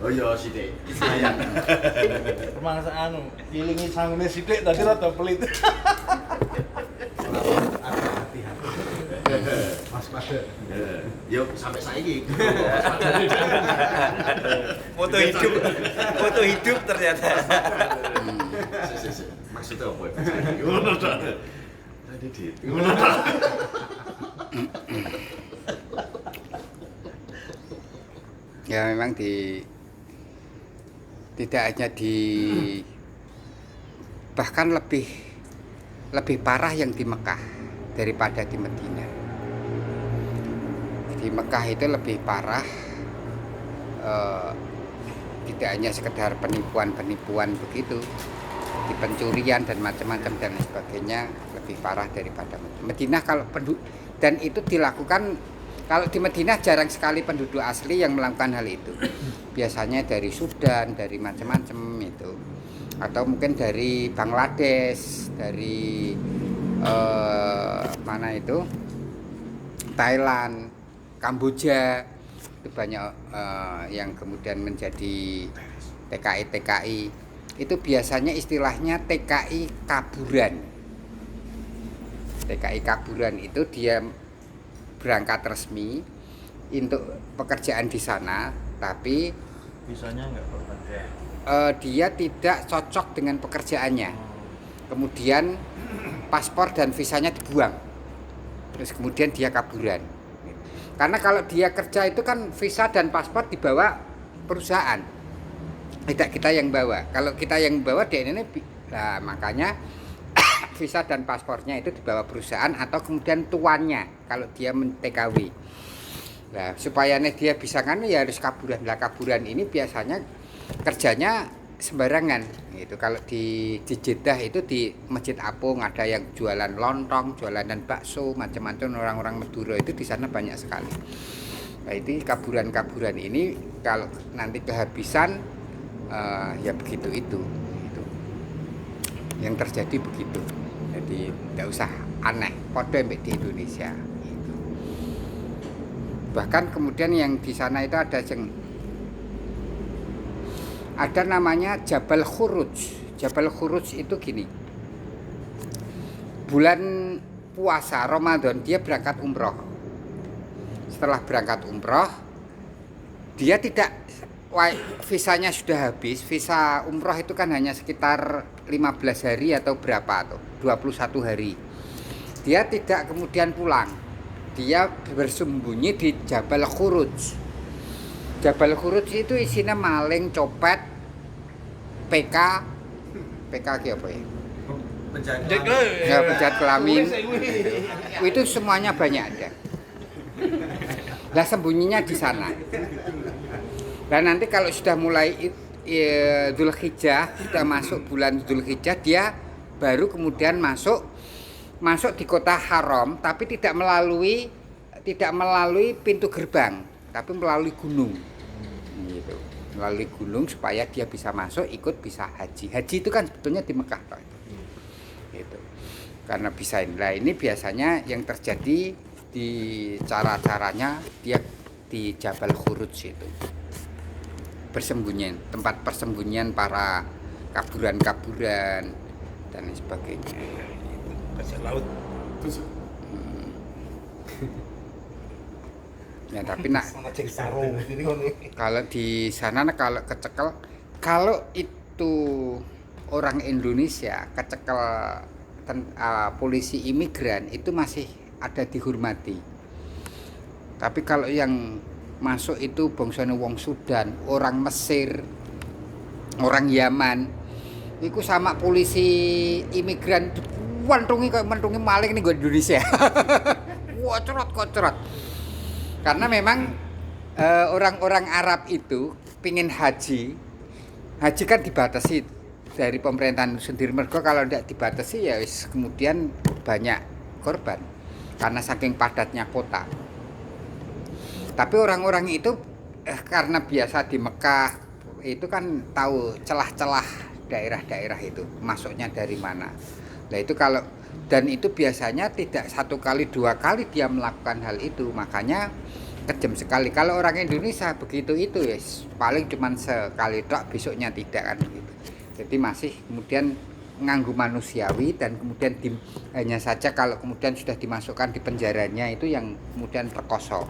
Oh iya sithik. Sayang. Rumangsa anu, ilingi sangune sithik tadi rada pelit. Waspada. Yo sampai saiki. Foto hidup ternyata. Maksudnya apa? Tadi di. Ya memang tidak hanya bahkan lebih parah yang di Mekah daripada di Madinah. Di Mekah itu lebih parah, tidak hanya sekedar penipuan begitu, di pencurian dan macam-macam dan sebagainya lebih parah daripada Madinah. Dan itu dilakukan. Kalau di Madinah jarang sekali penduduk asli yang melakukan hal itu. Biasanya dari Sudan, dari macam-macam itu. Atau mungkin dari Bangladesh, dari mana itu? Thailand, Kamboja. Itu banyak yang kemudian menjadi TKI. Itu biasanya istilahnya TKI kaburan. TKI kaburan itu dia berangkat resmi untuk pekerjaan di sana, tapi Bisanya nggak berbeda. Dia tidak cocok dengan pekerjaannya. Kemudian paspor dan visanya dibuang. Terus kemudian dia kaburan. Karena kalau dia kerja itu kan visa dan paspor dibawa perusahaan. Tidak kita yang bawa. Kalau kita yang bawa dia ini, nah makanya visa dan paspornya itu dibawa perusahaan atau kemudian tuannya kalau dia TKW. Nah, supaya dia bisa kan ya harus kaburan. Lah kaburan ini biasanya kerjanya sembarangan gitu. Kalau di Jeddah itu di Masjid Apung ada yang jualan lontong, jualan dan bakso, macam-macam orang-orang Madura itu di sana banyak sekali. Nah, itu kaburan-kaburan ini kalau nanti kehabisan ya begitu itu. Yang terjadi begitu. Jadi tidak usah aneh, podo di Indonesia. Gitu. Bahkan kemudian yang di sana itu ada namanya Jabal Khuruj. Jabal Khuruj itu gini. Bulan puasa Ramadan dia berangkat umroh. Setelah berangkat umroh, dia tidak visanya sudah habis. Visa umroh itu kan hanya sekitar 15 hari atau berapa tuh, 21 hari. Dia tidak kemudian pulang. Dia bersembunyi di Jabal Khuruj. Jabal Khuruj itu isinya maling, copet, PK apa ya? Penjahat kelamin. Itu semuanya banyak ada. Lah sembunyinya di sana. Dan nanti kalau sudah mulai Dzulhijjah, sudah masuk bulan Dzulhijjah, dia baru kemudian masuk di kota haram, tapi tidak melalui pintu gerbang, tapi melalui gunung. Gitu. Melalui gunung supaya dia bisa masuk ikut bisa haji. Haji itu kan sebetulnya di Mekah toh. Gitu. Karena bisa ini biasanya yang terjadi di cara-caranya dia di Jabal Khuruj itu. Tempat persembunyian para kaburan-kaburan dan sebagainya. Bajak laut. Ya tapi kalau di sana kalau kecekel, kalau itu orang Indonesia kecekel polisi imigran itu masih ada dihormati. Tapi kalau yang masuk itu bangsane wong Sudan, orang Mesir, orang Yaman, itu sama polisi imigran wantungi kayak mentungi maling nih gue Indonesia. Wah cerot. Karena memang orang-orang Arab itu pingin haji kan dibatasi dari pemerintahan sendiri. Mereka kalau tidak dibatasi ya kemudian banyak korban karena saking padatnya kota. Tapi orang-orang itu karena biasa di Mekah itu kan tahu celah-celah daerah-daerah itu masuknya dari mana. Nah itu dan itu biasanya tidak 1 kali 2 kali dia melakukan hal itu, makanya kejam sekali. Kalau orang Indonesia begitu itu ya paling cuma sekali tok, besoknya tidak kan gitu. Jadi masih kemudian nganggu manusiawi dan kemudian hanya saja kalau kemudian sudah dimasukkan di penjaranya itu yang kemudian terkosong.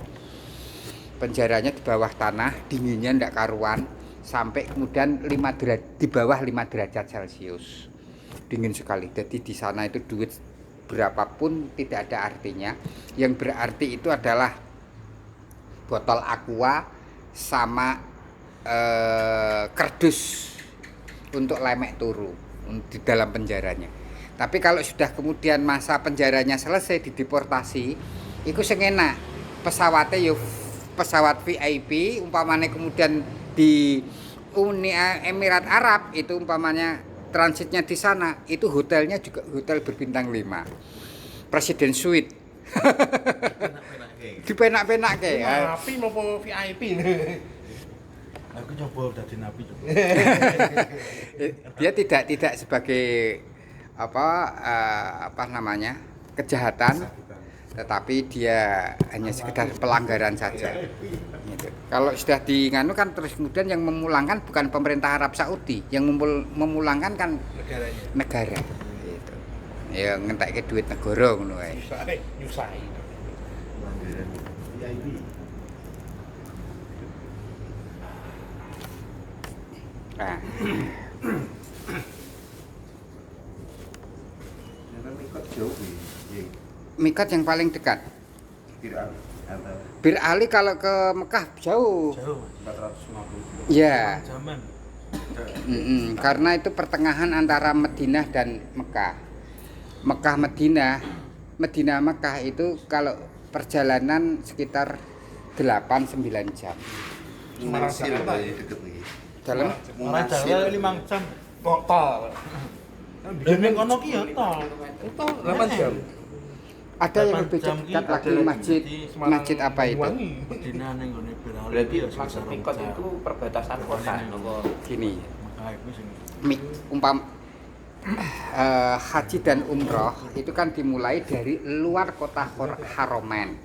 Penjaranya di bawah tanah, dinginnya ndak karuan, sampai kemudian di bawah 5 derajat Celcius. Dingin sekali. Jadi di sana itu duit berapapun tidak ada artinya. Yang berarti itu adalah botol aqua sama kardus untuk lemek turu di dalam penjaranya. Tapi kalau sudah kemudian masa penjaranya selesai dideportasi, itu sing enak. Pesawatnya pesawat VIP umpamanya kemudian di Uni Emirat Arab itu umpamanya transitnya di sana, itu hotelnya juga hotel berbintang 5. Presiden Suite. Dipenak-penak kayak. Napi mau VIP. Aku coba dadi napi coba. Dia tidak sebagai apa namanya kejahatan, tetapi dia hanya sekedar pelanggaran saja. Gitu. Kalau sudah nganu kan terus kemudian yang memulangkan bukan pemerintah Arab Saudi, yang memulangkan kan negara. Gitu. Ya ngentekke duit negara ngono wae. Nyusai. Nah. Mikat yang paling dekat. Bir Ali kalau ke Mekah jauh. 450 Ya. Zaman. Karena itu pertengahan antara Madinah dan Mekah. Mekah Madinah, Madinah Mekah itu kalau perjalanan sekitar 8-9 jam. Semarang Jakarta ya. deket nih. Dalam Orang Jakarta 5 jam. Tol. Demi kono ki ya tol. Tol 8 jam. ada yang lebih 8 jam dekat ki lagi ada masjid Semarang masjid apa itu? Banyuwangi. Dina ning gone Berali. Berarti ya maksud sekitar mikot jam. itu perbatasan kota. Gini, Mekah iku sing haji dan umroh itu kan dimulai dari luar kota Haromen.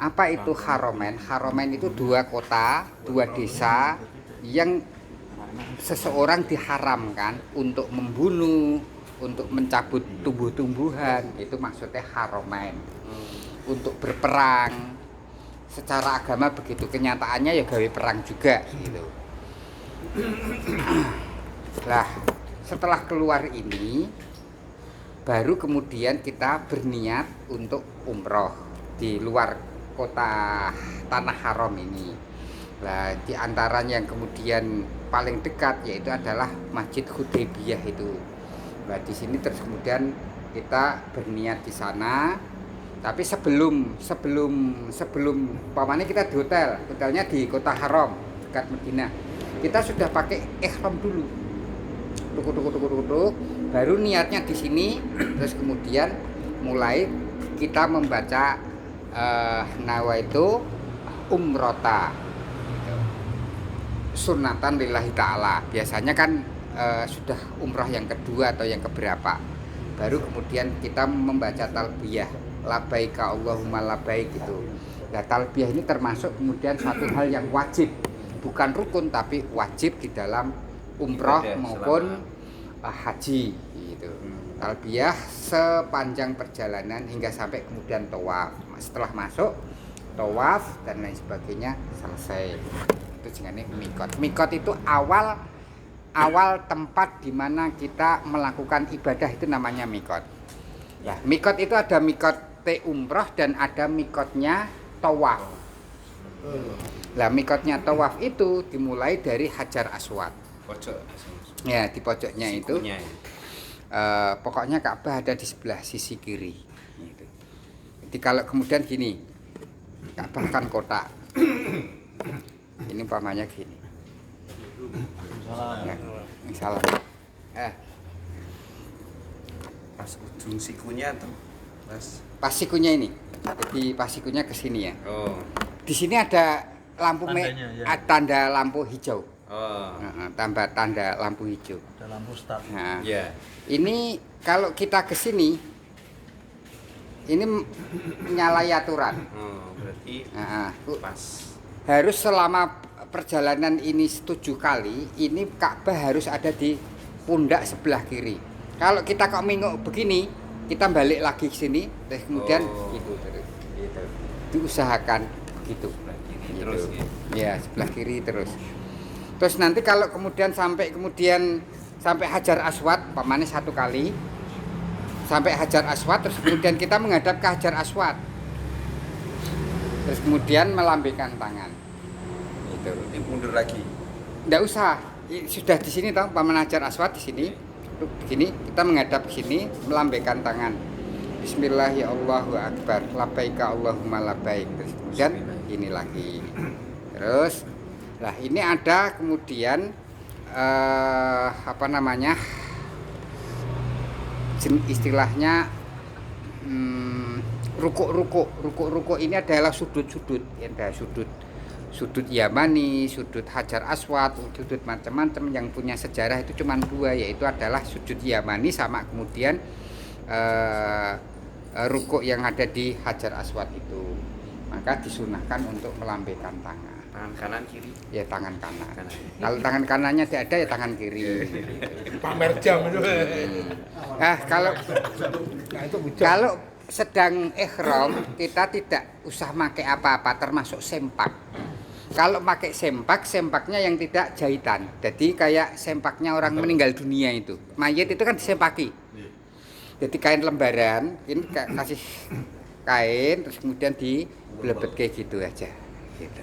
Apa itu Haromen? Haromen itu 2 kota, 2 desa yang seseorang diharamkan untuk membunuh, untuk mencabut tumbuh-tumbuhan, itu maksudnya Haromen. Untuk berperang, secara agama begitu, kenyataannya ya gawe perang juga gitu. Lah, setelah keluar ini baru kemudian kita berniat untuk umroh di luar kota Tanah Haram ini. Nah, di antaranya yang kemudian paling dekat yaitu adalah Masjid Hudaybiyah itu. Nah, di sini terus kemudian kita berniat di sana. Tapi sebelum pamannya kita di hotelnya di Kota Haram dekat Madinah. Kita sudah pakai ihram dulu. Tuk, baru niatnya di sini, terus kemudian mulai kita membaca nawaitu umrota sunatan lillahi ta'ala. Biasanya kan sudah umrah yang kedua atau yang keberapa, baru kemudian kita membaca talbiyah labaika Allahumma labaik gitu. Nah, talbiyah ini termasuk kemudian satu hal yang wajib, bukan rukun tapi wajib di dalam umroh maupun haji gitu. Talbiyah sepanjang perjalanan hingga sampai kemudian tawaf. Setelah masuk tawaf dan lain sebagainya selesai. Itu jenenge mikot. Mikot itu awal tempat di mana kita melakukan ibadah, itu namanya mikot. Ya, mikot itu ada mikot umroh dan ada mikotnya tawaf. Lah, mikotnya tawaf itu dimulai dari Hajar Aswad. Pojok. Ya, di pojoknya itu. Sikunya. Pokoknya Ka'bah ada di sebelah sisi kiri. Gitu. Jadi kalau kemudian gini, Ka'bah kan kotak. Ini umpamanya gini. salah. Ya, salah. Pas ujung sikunya tuh. Pas sikunya ini. Jadi pas sikunya ke sini ya. Oh. Di sini ada lampu Tandanya, ya. tanda lampu hijau. Oh. Tambah tanda lampu hijau. Ada lampu start. Nah, Ya. ini kalau kita ke sini ini nyalai aturan. Oh, berarti Nah, pas. harus selama perjalanan ini 7 kali, ini Ka'bah harus ada di pundak sebelah kiri. Kalau kita kok minggu begini, kita balik lagi ke sini, terus kemudian gitu terus. Gitu. Diusahakan begitu. Sebelah kiri Gitu. terus ya. Ya, sebelah kiri terus. Terus nanti kalau kemudian sampai Hajar Aswad, pamannya 1 kali. Sampai Hajar Aswad, terus kemudian kita menghadap ke Hajar Aswad. Terus kemudian melambaikan tangan. Gitu. Ini mundur lagi. Nggak usah, sudah di sini toh, paman Hajar Aswad di sini. Begini, kita menghadap ke sini, melambaikan tangan. Bismillah ya Allahu Akbar, labaika Allahumma labaik. Terus kemudian ini lagi. Terus, lah ini ada kemudian apa namanya? Istilahnya ruko ini adalah sudut-sudut, ada sudut Yamani, sudut Hajar Aswad, sudut macam-macam. Yang punya sejarah itu cuma 2, yaitu adalah sudut Yamani sama kemudian ruko yang ada di Hajar Aswad itu. Maka disunahkan untuk melambaikan tangan. Tangan kanan kiri. Ya, tangan kanan. Kanan. Kalau tangan kanannya tidak ada ya tangan kiri. Pamer jam itu. Nah, Nah, itu bujang. kalau sedang ihram kita tidak usah pakai apa-apa termasuk sempak. Kalau pakai sempaknya yang tidak jahitan. Jadi kayak sempaknya orang meninggal dunia itu. Mayit itu kan disempaki. Jadi kain lembaran, ini kasih kain terus kemudian dibelebet kayak gitu aja. Gitu.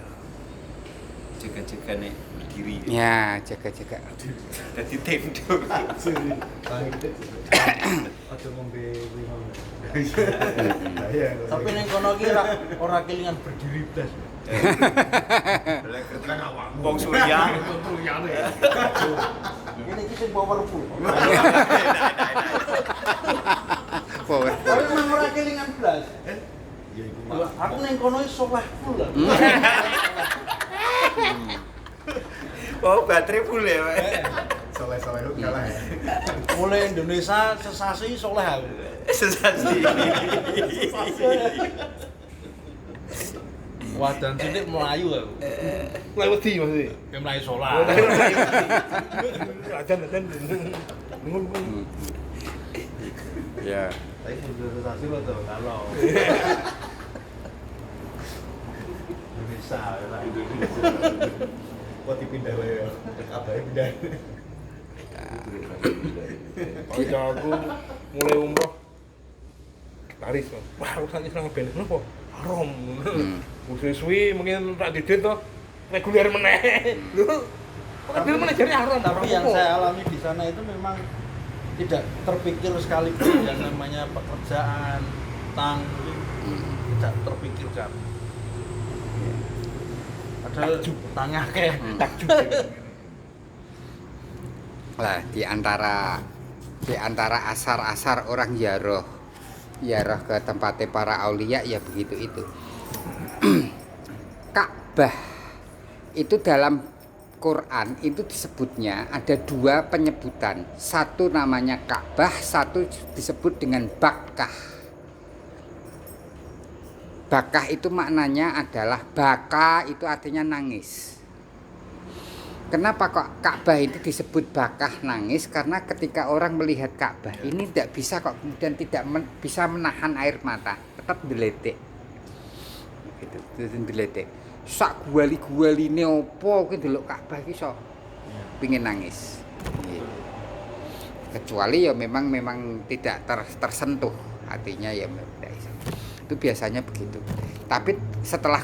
Jaga-jaga nih. berdiri. Ya, jaga-jaga. Jadi tendo. Aja ngombe lima. Tapi ning kono ki ora kelingan berdiri blas. Wong Surya. Ini iki sing powerful. Power. Tapi memang ora kelingan blas. Ya iku Lho, aku ning kono iki soleh full. Oh, baterai full ya, Pak. soleh-soleh kalah ya. Mulai Indonesia sesasi soleh aku. Sensasi. Wadan cilik melayu aku. Mulai wedi maksudnya. Ya melayu sholat. Adan. Ya. Tapi mundur sensasi lo tuh kalau Indonesia lah kok dipindah wae kabeh pindah. Kalau aku mulai umroh taris, wah urusan Islam ben kenapa? Haram. Suwi mungkin tak didit to reguler meneh. Lho, reguler meneh jadi haram. Tapi yang saya alami di sana itu memang tidak terpikir sekaligus yang namanya pekerjaan, tang, tidak terpikirkan. Padahal tangnya kayak takjub. Lah di antara asar-asar orang ziarah ke tempatnya para aulia ya begitu itu. Ka'bah itu dalam Quran itu disebutnya ada dua penyebutan. Satu namanya Ka'bah, satu disebut dengan Bakkah. Bakkah itu maknanya adalah baka itu artinya nangis. Kenapa kok Ka'bah itu disebut Bakkah nangis? Karena ketika orang melihat Ka'bah ini tidak bisa kok kemudian tidak bisa menahan air mata, tetap deletek. Gitu, deletek. Sak guali-gualine opo kuwi delok Ka'bah iki sok pengin nangis. Gitu. Kecuali ya memang tidak tersentuh hatinya ya tidak bisa. Itu biasanya begitu. Tapi setelah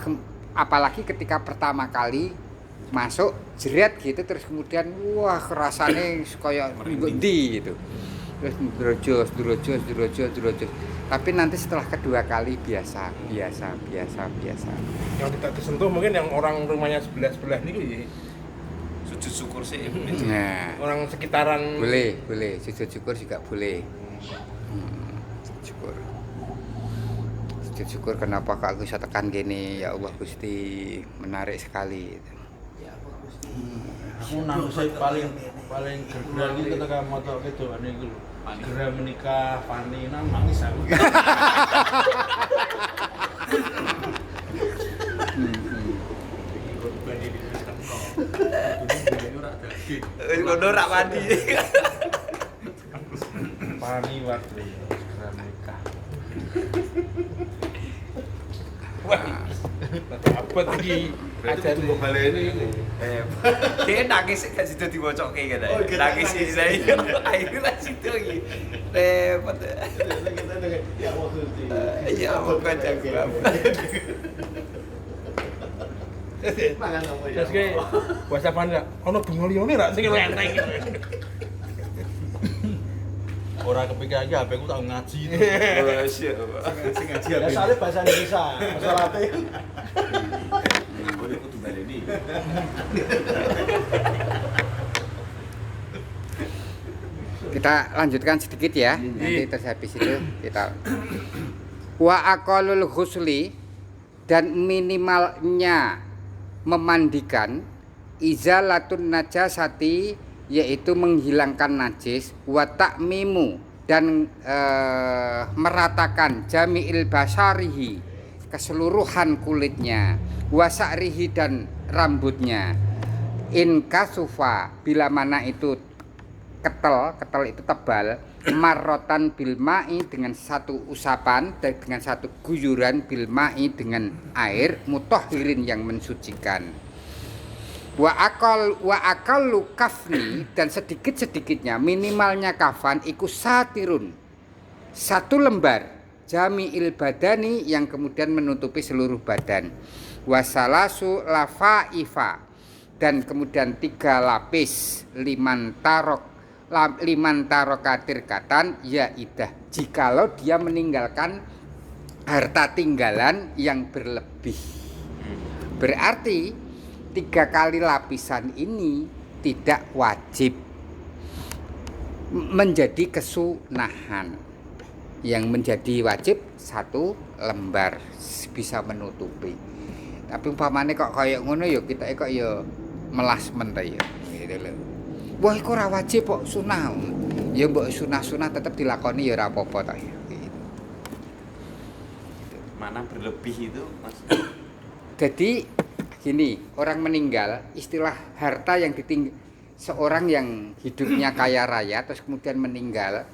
apalagi ketika pertama kali masuk jerat gitu terus kemudian wah rasane kayak ndi gitu. Terus drojos. Tapi nanti setelah kedua kali biasa. Yang tidak tersentuh mungkin yang orang rumahnya sebelah nih Sujud syukur sih. Nah, orang sekitaran boleh sujud syukur juga boleh. Sujud syukur kenapa kok aku bisa tekan gini ya Allah Gusti, menarik sekali. Aku nangis paling gerah gitu ketika motor itu ane iku lho. Gerah menikah Fani nangis aku. Ngono rak mandi. Fani waktu gerah menikah. apa tadi Berarti itu kok balene ini. Dia nangis gak situ dibocoke kan. Oh, gitu, Nangis nangis. iki. Ayo lah situ iki. Repot. Ya Allah Gusti. Ya Allah kacang. Mangan apa ya? terus ke bahasa apa enggak ono bunga liyane ra sing lenteng Ora kepikir aja HP ku tak ngaji itu. Sing ngaji Ya soalnya bahasa Indonesia, masalahnya. Boleh kudu baleni. Kita lanjutkan sedikit ya. Nanti terus habis itu kita wa aqallul ghusli dan minimalnya memandikan izalatun najasati yaitu menghilangkan najis wa ta'mimu dan meratakan jami'il basarihi keseluruhan kulitnya wa sa'rihi dan rambutnya in kasufa bila mana itu ketel itu tebal marrotan bil ma'i dengan satu usapan dan dengan satu guyuran bil ma'i dengan air mutahhirin yang mensucikan wa aqallu kafni dan sedikit-sedikitnya minimalnya kafan iku satirun satu lembar jami'il badani yang kemudian menutupi seluruh badan wasalasu lafaifa dan kemudian 3 lapis liman tarokatir katan ya idah. Jikalau dia meninggalkan harta tinggalan yang berlebih, berarti 3 kali lapisan ini tidak wajib, menjadi kesunahan. Yang menjadi wajib 1 lembar bisa menutupi. Tapi umpamane kok kaya ngono ya kita kok ya melas mentah ya gitu lho. Wah iku ora wajib kok sunah. Ya mbok sunah-sunah tetep dilakoni ya ora apa-apa ta ya. Gitu. Mana berlebih itu Mas? Jadi gini, orang meninggal, istilah harta yang seorang yang hidupnya kaya raya terus kemudian meninggal,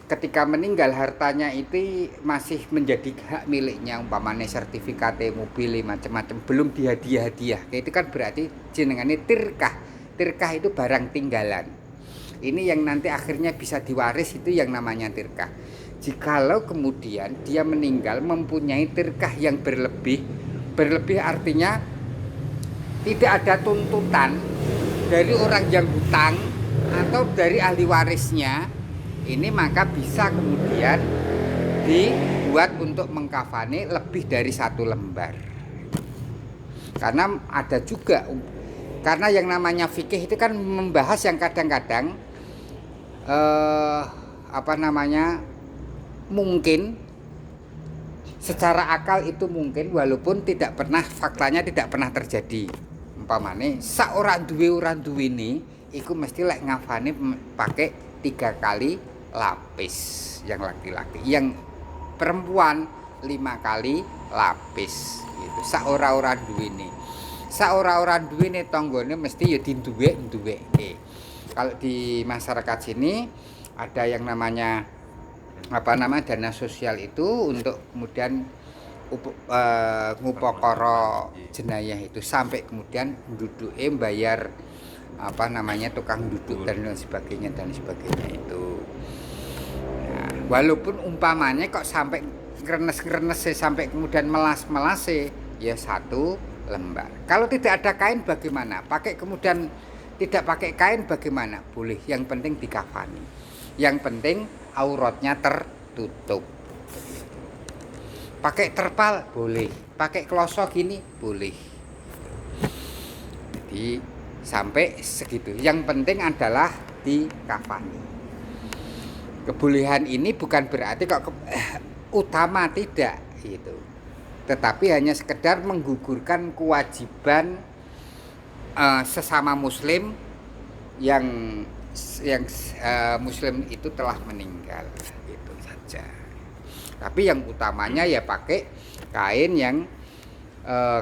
ketika meninggal hartanya itu masih menjadi hak miliknya, umpamanya sertifikat mobil macam-macam, belum dihadiah-hadiah. Itu kan berarti jenengane tirkah. Tirkah itu barang tinggalan. Ini yang nanti akhirnya bisa diwaris, itu yang namanya tirkah. Jikalau kemudian dia meninggal mempunyai tirkah yang berlebih artinya tidak ada tuntutan dari orang yang hutang atau dari ahli warisnya, ini maka bisa kemudian dibuat untuk mengkafani lebih dari 1 lembar. Karena ada juga, karena yang namanya fikih itu kan membahas yang kadang-kadang mungkin secara akal itu mungkin, walaupun tidak pernah, faktanya tidak pernah terjadi. Umpamane seorang duwe ini iku mesti lek ngafani pakai 3 kali lapis yang laki-laki, yang perempuan 5 kali lapis gitu. Saora-ora duwene tanggane mesti ya duweke. Kalau di masyarakat sini ada yang namanya dana sosial itu untuk kemudian ngupokoro jenayah itu sampai kemudian duduke bayar tukang duduk dan lain sebagainya itu. Nah, walaupun umpamanya kok sampai ngrenes sampai kemudian melas ya 1 lembar. Kalau tidak ada kain bagaimana? Kemudian tidak pakai kain bagaimana? Boleh, yang penting dikafani. Yang penting auratnya tertutup. Pakai terpal boleh, pakai klosok gini boleh. Jadi sampai segitu. Yang penting adalah dikafani. Kebolehan ini bukan berarti kok utama, tidak gitu. Tetapi hanya sekedar menggugurkan kewajiban sesama muslim yang muslim itu telah meninggal, itu saja. Tapi yang utamanya ya pakai kain yang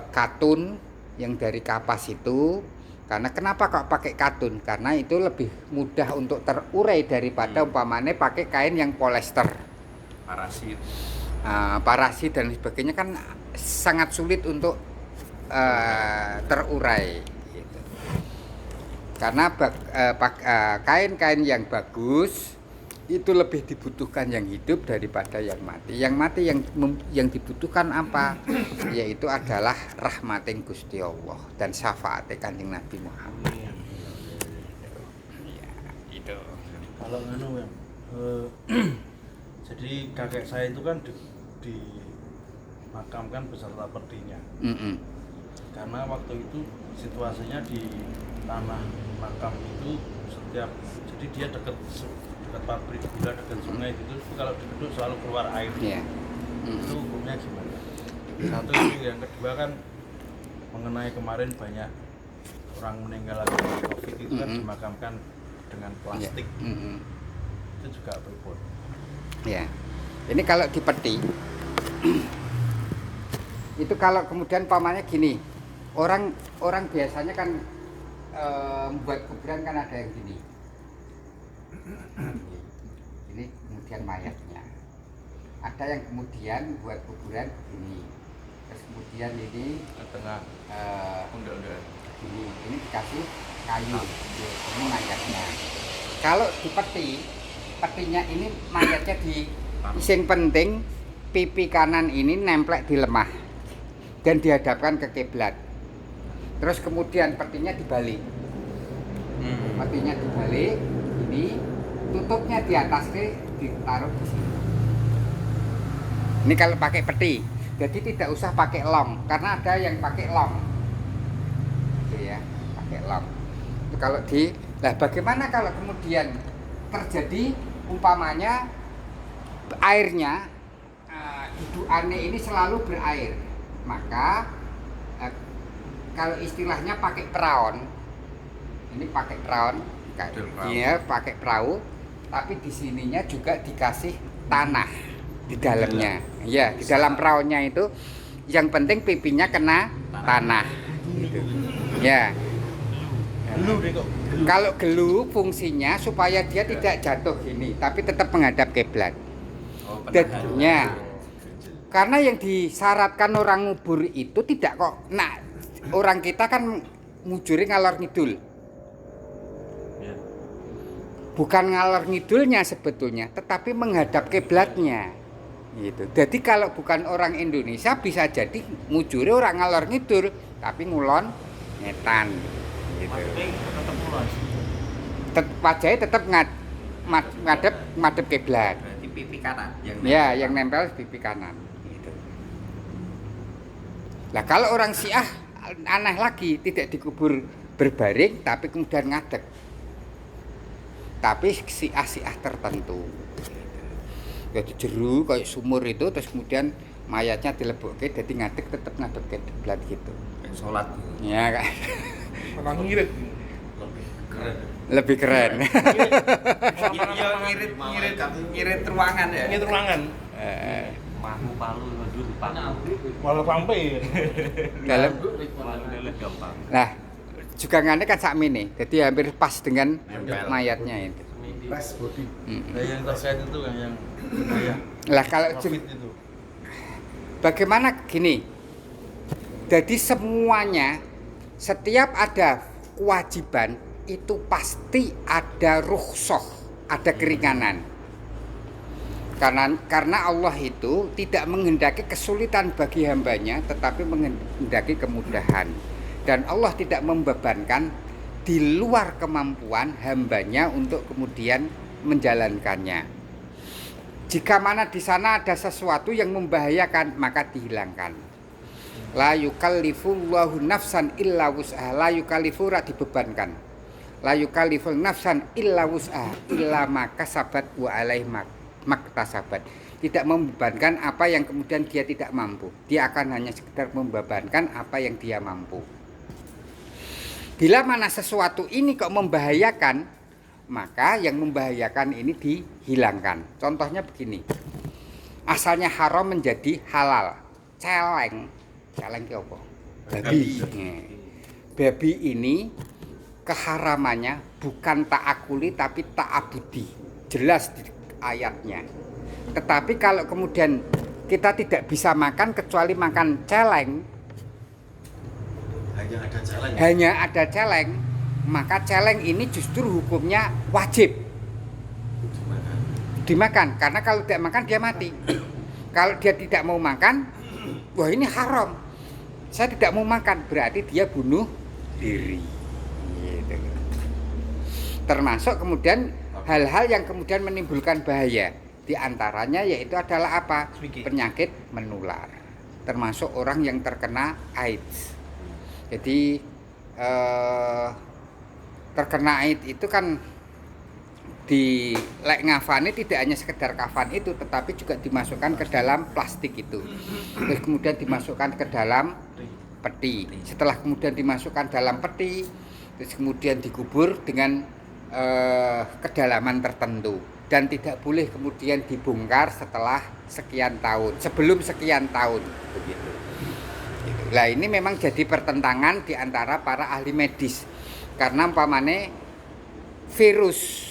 katun yang dari kapas itu. Karena kenapa kok pakai katun? Karena itu lebih mudah untuk terurai daripada umpamanya pakai kain yang polyester, parasit dan sebagainya, kan sangat sulit untuk terurai gitu. Karena kain-kain yang bagus itu lebih dibutuhkan yang hidup daripada yang mati. Yang mati yang dibutuhkan apa? Yaitu adalah rahmating Gusti Allah dan syafaat Kanjeng Nabi Muhammad. Ya, itu. Kalau jadi kakek saya itu kan dimakamkan beserta pedinya. Karena waktu itu situasinya di tanah makam itu jadi dia dekat pabrik gula, dekat sungai gitu, kalau duduk selalu keluar air. Itu hukumnya gimana? Satu itu. Yang kedua kan mengenai kemarin banyak orang meninggal akibat COVID itu kan dimakamkan dengan plastik. Itu juga berpun. Ya, ini kalau di peti itu kalau kemudian pamannya gini, orang biasanya kan membuat kuburan kan ada yang gini. Ini kemudian mayatnya. Ada yang kemudian buat kuburan begini. Terus kemudian ini tengah ini dikasih kayu. Ini mayatnya. Kalau di petinya ini mayatnya di sing penting pipi kanan ini nemplek di lemah dan dihadapkan ke kiblat. Terus kemudian petinya dibalik. Petinya dibalik, ini tutupnya di atas ditaruh di sini. Ini kalau pakai peti, jadi tidak usah pakai long, karena ada yang pakai long. Gitu ya, pakai long. Itu kalau nah bagaimana kalau kemudian terjadi umpamanya airnya dudukannya ini selalu berair, maka kalau istilahnya pakai peraon, ini pakai peraon, ya pakai perahu, tapi di sininya juga dikasih tanah di dalamnya, ya di dalam perahunya itu, yang penting pipinya kena tanah, gitu. Ya. Kalau gelu fungsinya supaya dia tidak jatuh gini, tapi tetap menghadap kiblat. Ya. Karena yang disyaratkan orang ngubur itu tidak kok. Nah, orang kita kan ngujuri ngalor ngidul. Bukan ngalor ngidulnya sebetulnya, tetapi menghadap kiblatnya. Gitu. Jadi kalau bukan orang Indonesia bisa jadi ngujuri orang ngalor ngidul, tapi ngulon ngetan. Gitu. Wajahnya tetap ngadep kiblat. Berarti pipi kanan yang nempel di pipi kanan. Gitu. Nah kalau orang Syiah aneh lagi, tidak dikubur berbaring, tapi kemudian ngadeg. Tapi Syiah tertentu. Jadi jeru kayak sumur itu, terus kemudian mayatnya dilebokke, jadi ngadeg tetap ngadep kiblat gitu. kayak sholat. Ya kan. Malah ngirit. Lebih keren. Iya ngirit ruangan ya. Ngirit ruangan. Palu palu dulu palu. Malah sampai. Dalam. Palu gampang. Nah, juga ngane kan sakmene. Jadi hampir pas dengan mayatnya itu. Pas body. Nah, yang terkait itu kan yang Lah kalau COVID itu. bagaimana gini? Jadi semuanya setiap ada kewajiban itu pasti ada rukhsah, ada keringanan. Karena Allah itu tidak menghendaki kesulitan bagi hambanya, tetapi menghendaki kemudahan. Dan Allah tidak membebankan di luar kemampuan hambanya untuk kemudian menjalankannya. Jika mana di sana ada sesuatu yang membahayakan, maka dihilangkan. La yukallifullahu nafsan illa wus'aha. La yukallifu dibebankan. La yukalliful nafsan illa wus'aha illa ma kasabat wa alaihi maktasabat. Tidak membebankan apa yang kemudian dia tidak mampu. Dia akan hanya sekedar membebankan apa yang dia mampu. Bila mana sesuatu ini kok membahayakan, maka yang membahayakan ini dihilangkan. Contohnya begini. Asalnya haram menjadi halal. Celeng ki apa? Babi. Babi ini keharamannya bukan ta'akuli tapi ta'abudi. Jelas di ayatnya. Tetapi kalau kemudian kita tidak bisa makan kecuali makan celeng, hanya ada celeng, maka celeng ini justru hukumnya wajib dimakan. Karena kalau tidak makan dia mati. Kalau dia tidak mau makan, wah ini haram, saya tidak mau makan, berarti dia bunuh diri gitu. Termasuk kemudian hal-hal yang kemudian menimbulkan bahaya. Di antaranya yaitu adalah apa? Penyakit menular. Termasuk orang yang terkena AIDS. Jadi terkena AIDS itu kan di lek ngafani tidak hanya sekedar kafan itu, tetapi juga dimasukkan ke dalam plastik itu. Terus kemudian dimasukkan ke dalam peti. Setelah kemudian dimasukkan dalam peti, terus kemudian dikubur dengan kedalaman tertentu dan tidak boleh kemudian dibongkar setelah sekian tahun, sebelum sekian tahun begitu. Nah ini memang jadi pertentangan di antara para ahli medis karena umpamane virus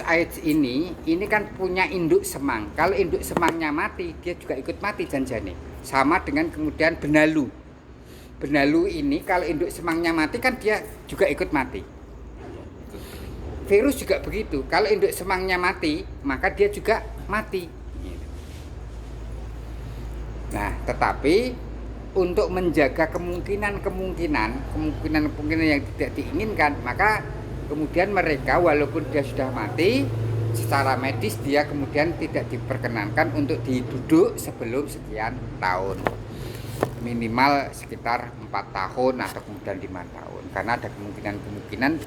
AIDS ini kan punya induk semang. Kalau induk semangnya mati, dia juga ikut mati janjane. Sama dengan kemudian benalu. Benalu ini kalau induk semangnya mati kan dia juga ikut mati. Virus juga begitu. Kalau induk semangnya mati, maka dia juga mati. Nah, tetapi untuk menjaga kemungkinan yang tidak diinginkan, maka kemudian mereka walaupun dia sudah mati secara medis dia kemudian tidak diperkenankan untuk diduduk sebelum sekian tahun, minimal sekitar 4 tahun atau kemudian 5 tahun, karena ada kemungkinan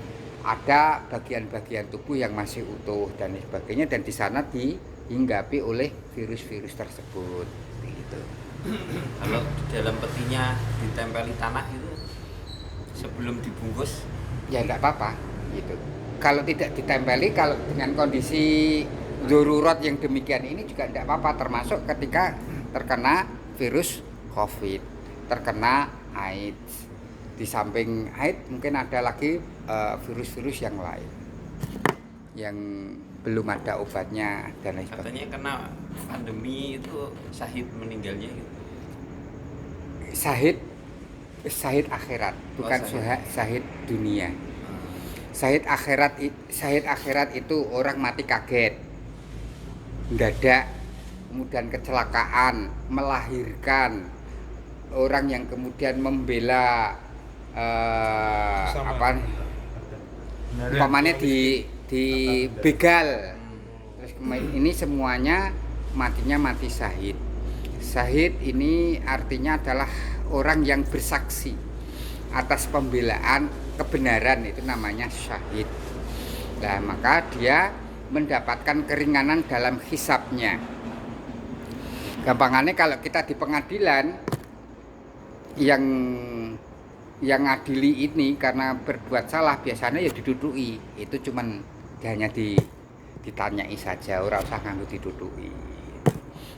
ada bagian-bagian tubuh yang masih utuh dan sebagainya, dan di sana dihinggapi oleh virus-virus tersebut gitu. Kalau di dalam petinya ditempeli tanah itu sebelum dibungkus Ya enggak apa-apa gitu. Kalau tidak ditempeli, kalau dengan kondisi darurat yang demikian ini juga enggak apa-apa, termasuk ketika terkena virus COVID, terkena AIDS. Di samping AIDS mungkin ada lagi virus-virus yang lain yang belum ada obatnya dan lain sebagainya. katanya kena pandemi itu syahid meninggalnya gitu. Syahid akhirat, bukan syahid. syahid dunia. Syahid akhirat itu orang mati kaget, mendadak, kemudian kecelakaan, melahirkan, orang yang kemudian membela umpamanya di begal. Terus ini semuanya matinya mati syahid. Syahid ini artinya adalah orang yang bersaksi atas pembelaan kebenaran, itu namanya syahid. Nah, maka dia mendapatkan keringanan dalam hisabnya. Gampangannya kalau kita di pengadilan yang ngadili ini karena berbuat salah biasanya ya diduduki. Itu cuman hanya ditanyai saja, ora usah nganggo diduduki.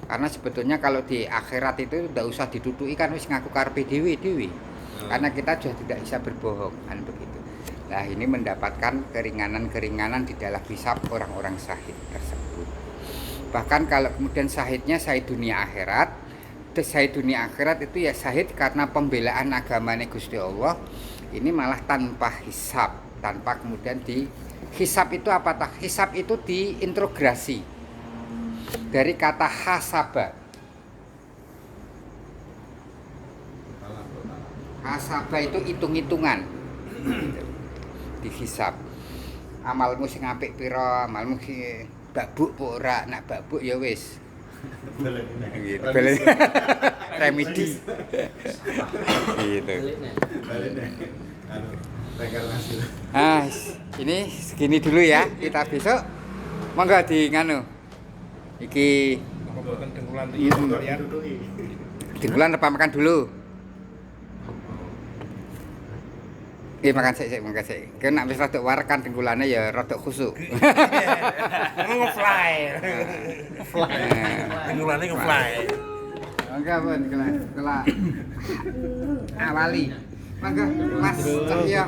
Karena sebetulnya kalau di akhirat itu tidak usah diduduki, kan wis ngaku karepe dhewe. Karena kita sudah tidak bisa berbohong, kan begitu. Nah, ini mendapatkan keringanan di dalam hisab orang-orang syahid tersebut. Bahkan kalau kemudian syahidnya syahid dunia akhirat, syahid dunia akhirat itu ya syahid karena pembelaan agamanya Gusti Allah, ini malah tanpa hisab, tanpa kemudian hisab itu apa? Hisab itu diintegrasi dari kata hasaba. Hasaba itu hitung-hitungan. Dihisab. Amalmu sing apik pira, amalmu sing babuk apa ora, nek babuk ya wis. Gitu. Remedi. Gitu. Ah, ini segini dulu ya. Kita besok monggo di nganu. Iki dengkulan apa makan dulu? Makan sik. Kene nek wis rada warekan dengkulane ya rada khusuk. Nge-fly. Dengkulane nge-fly. Mangga pun kela awali. Mangga Mas Cahyo.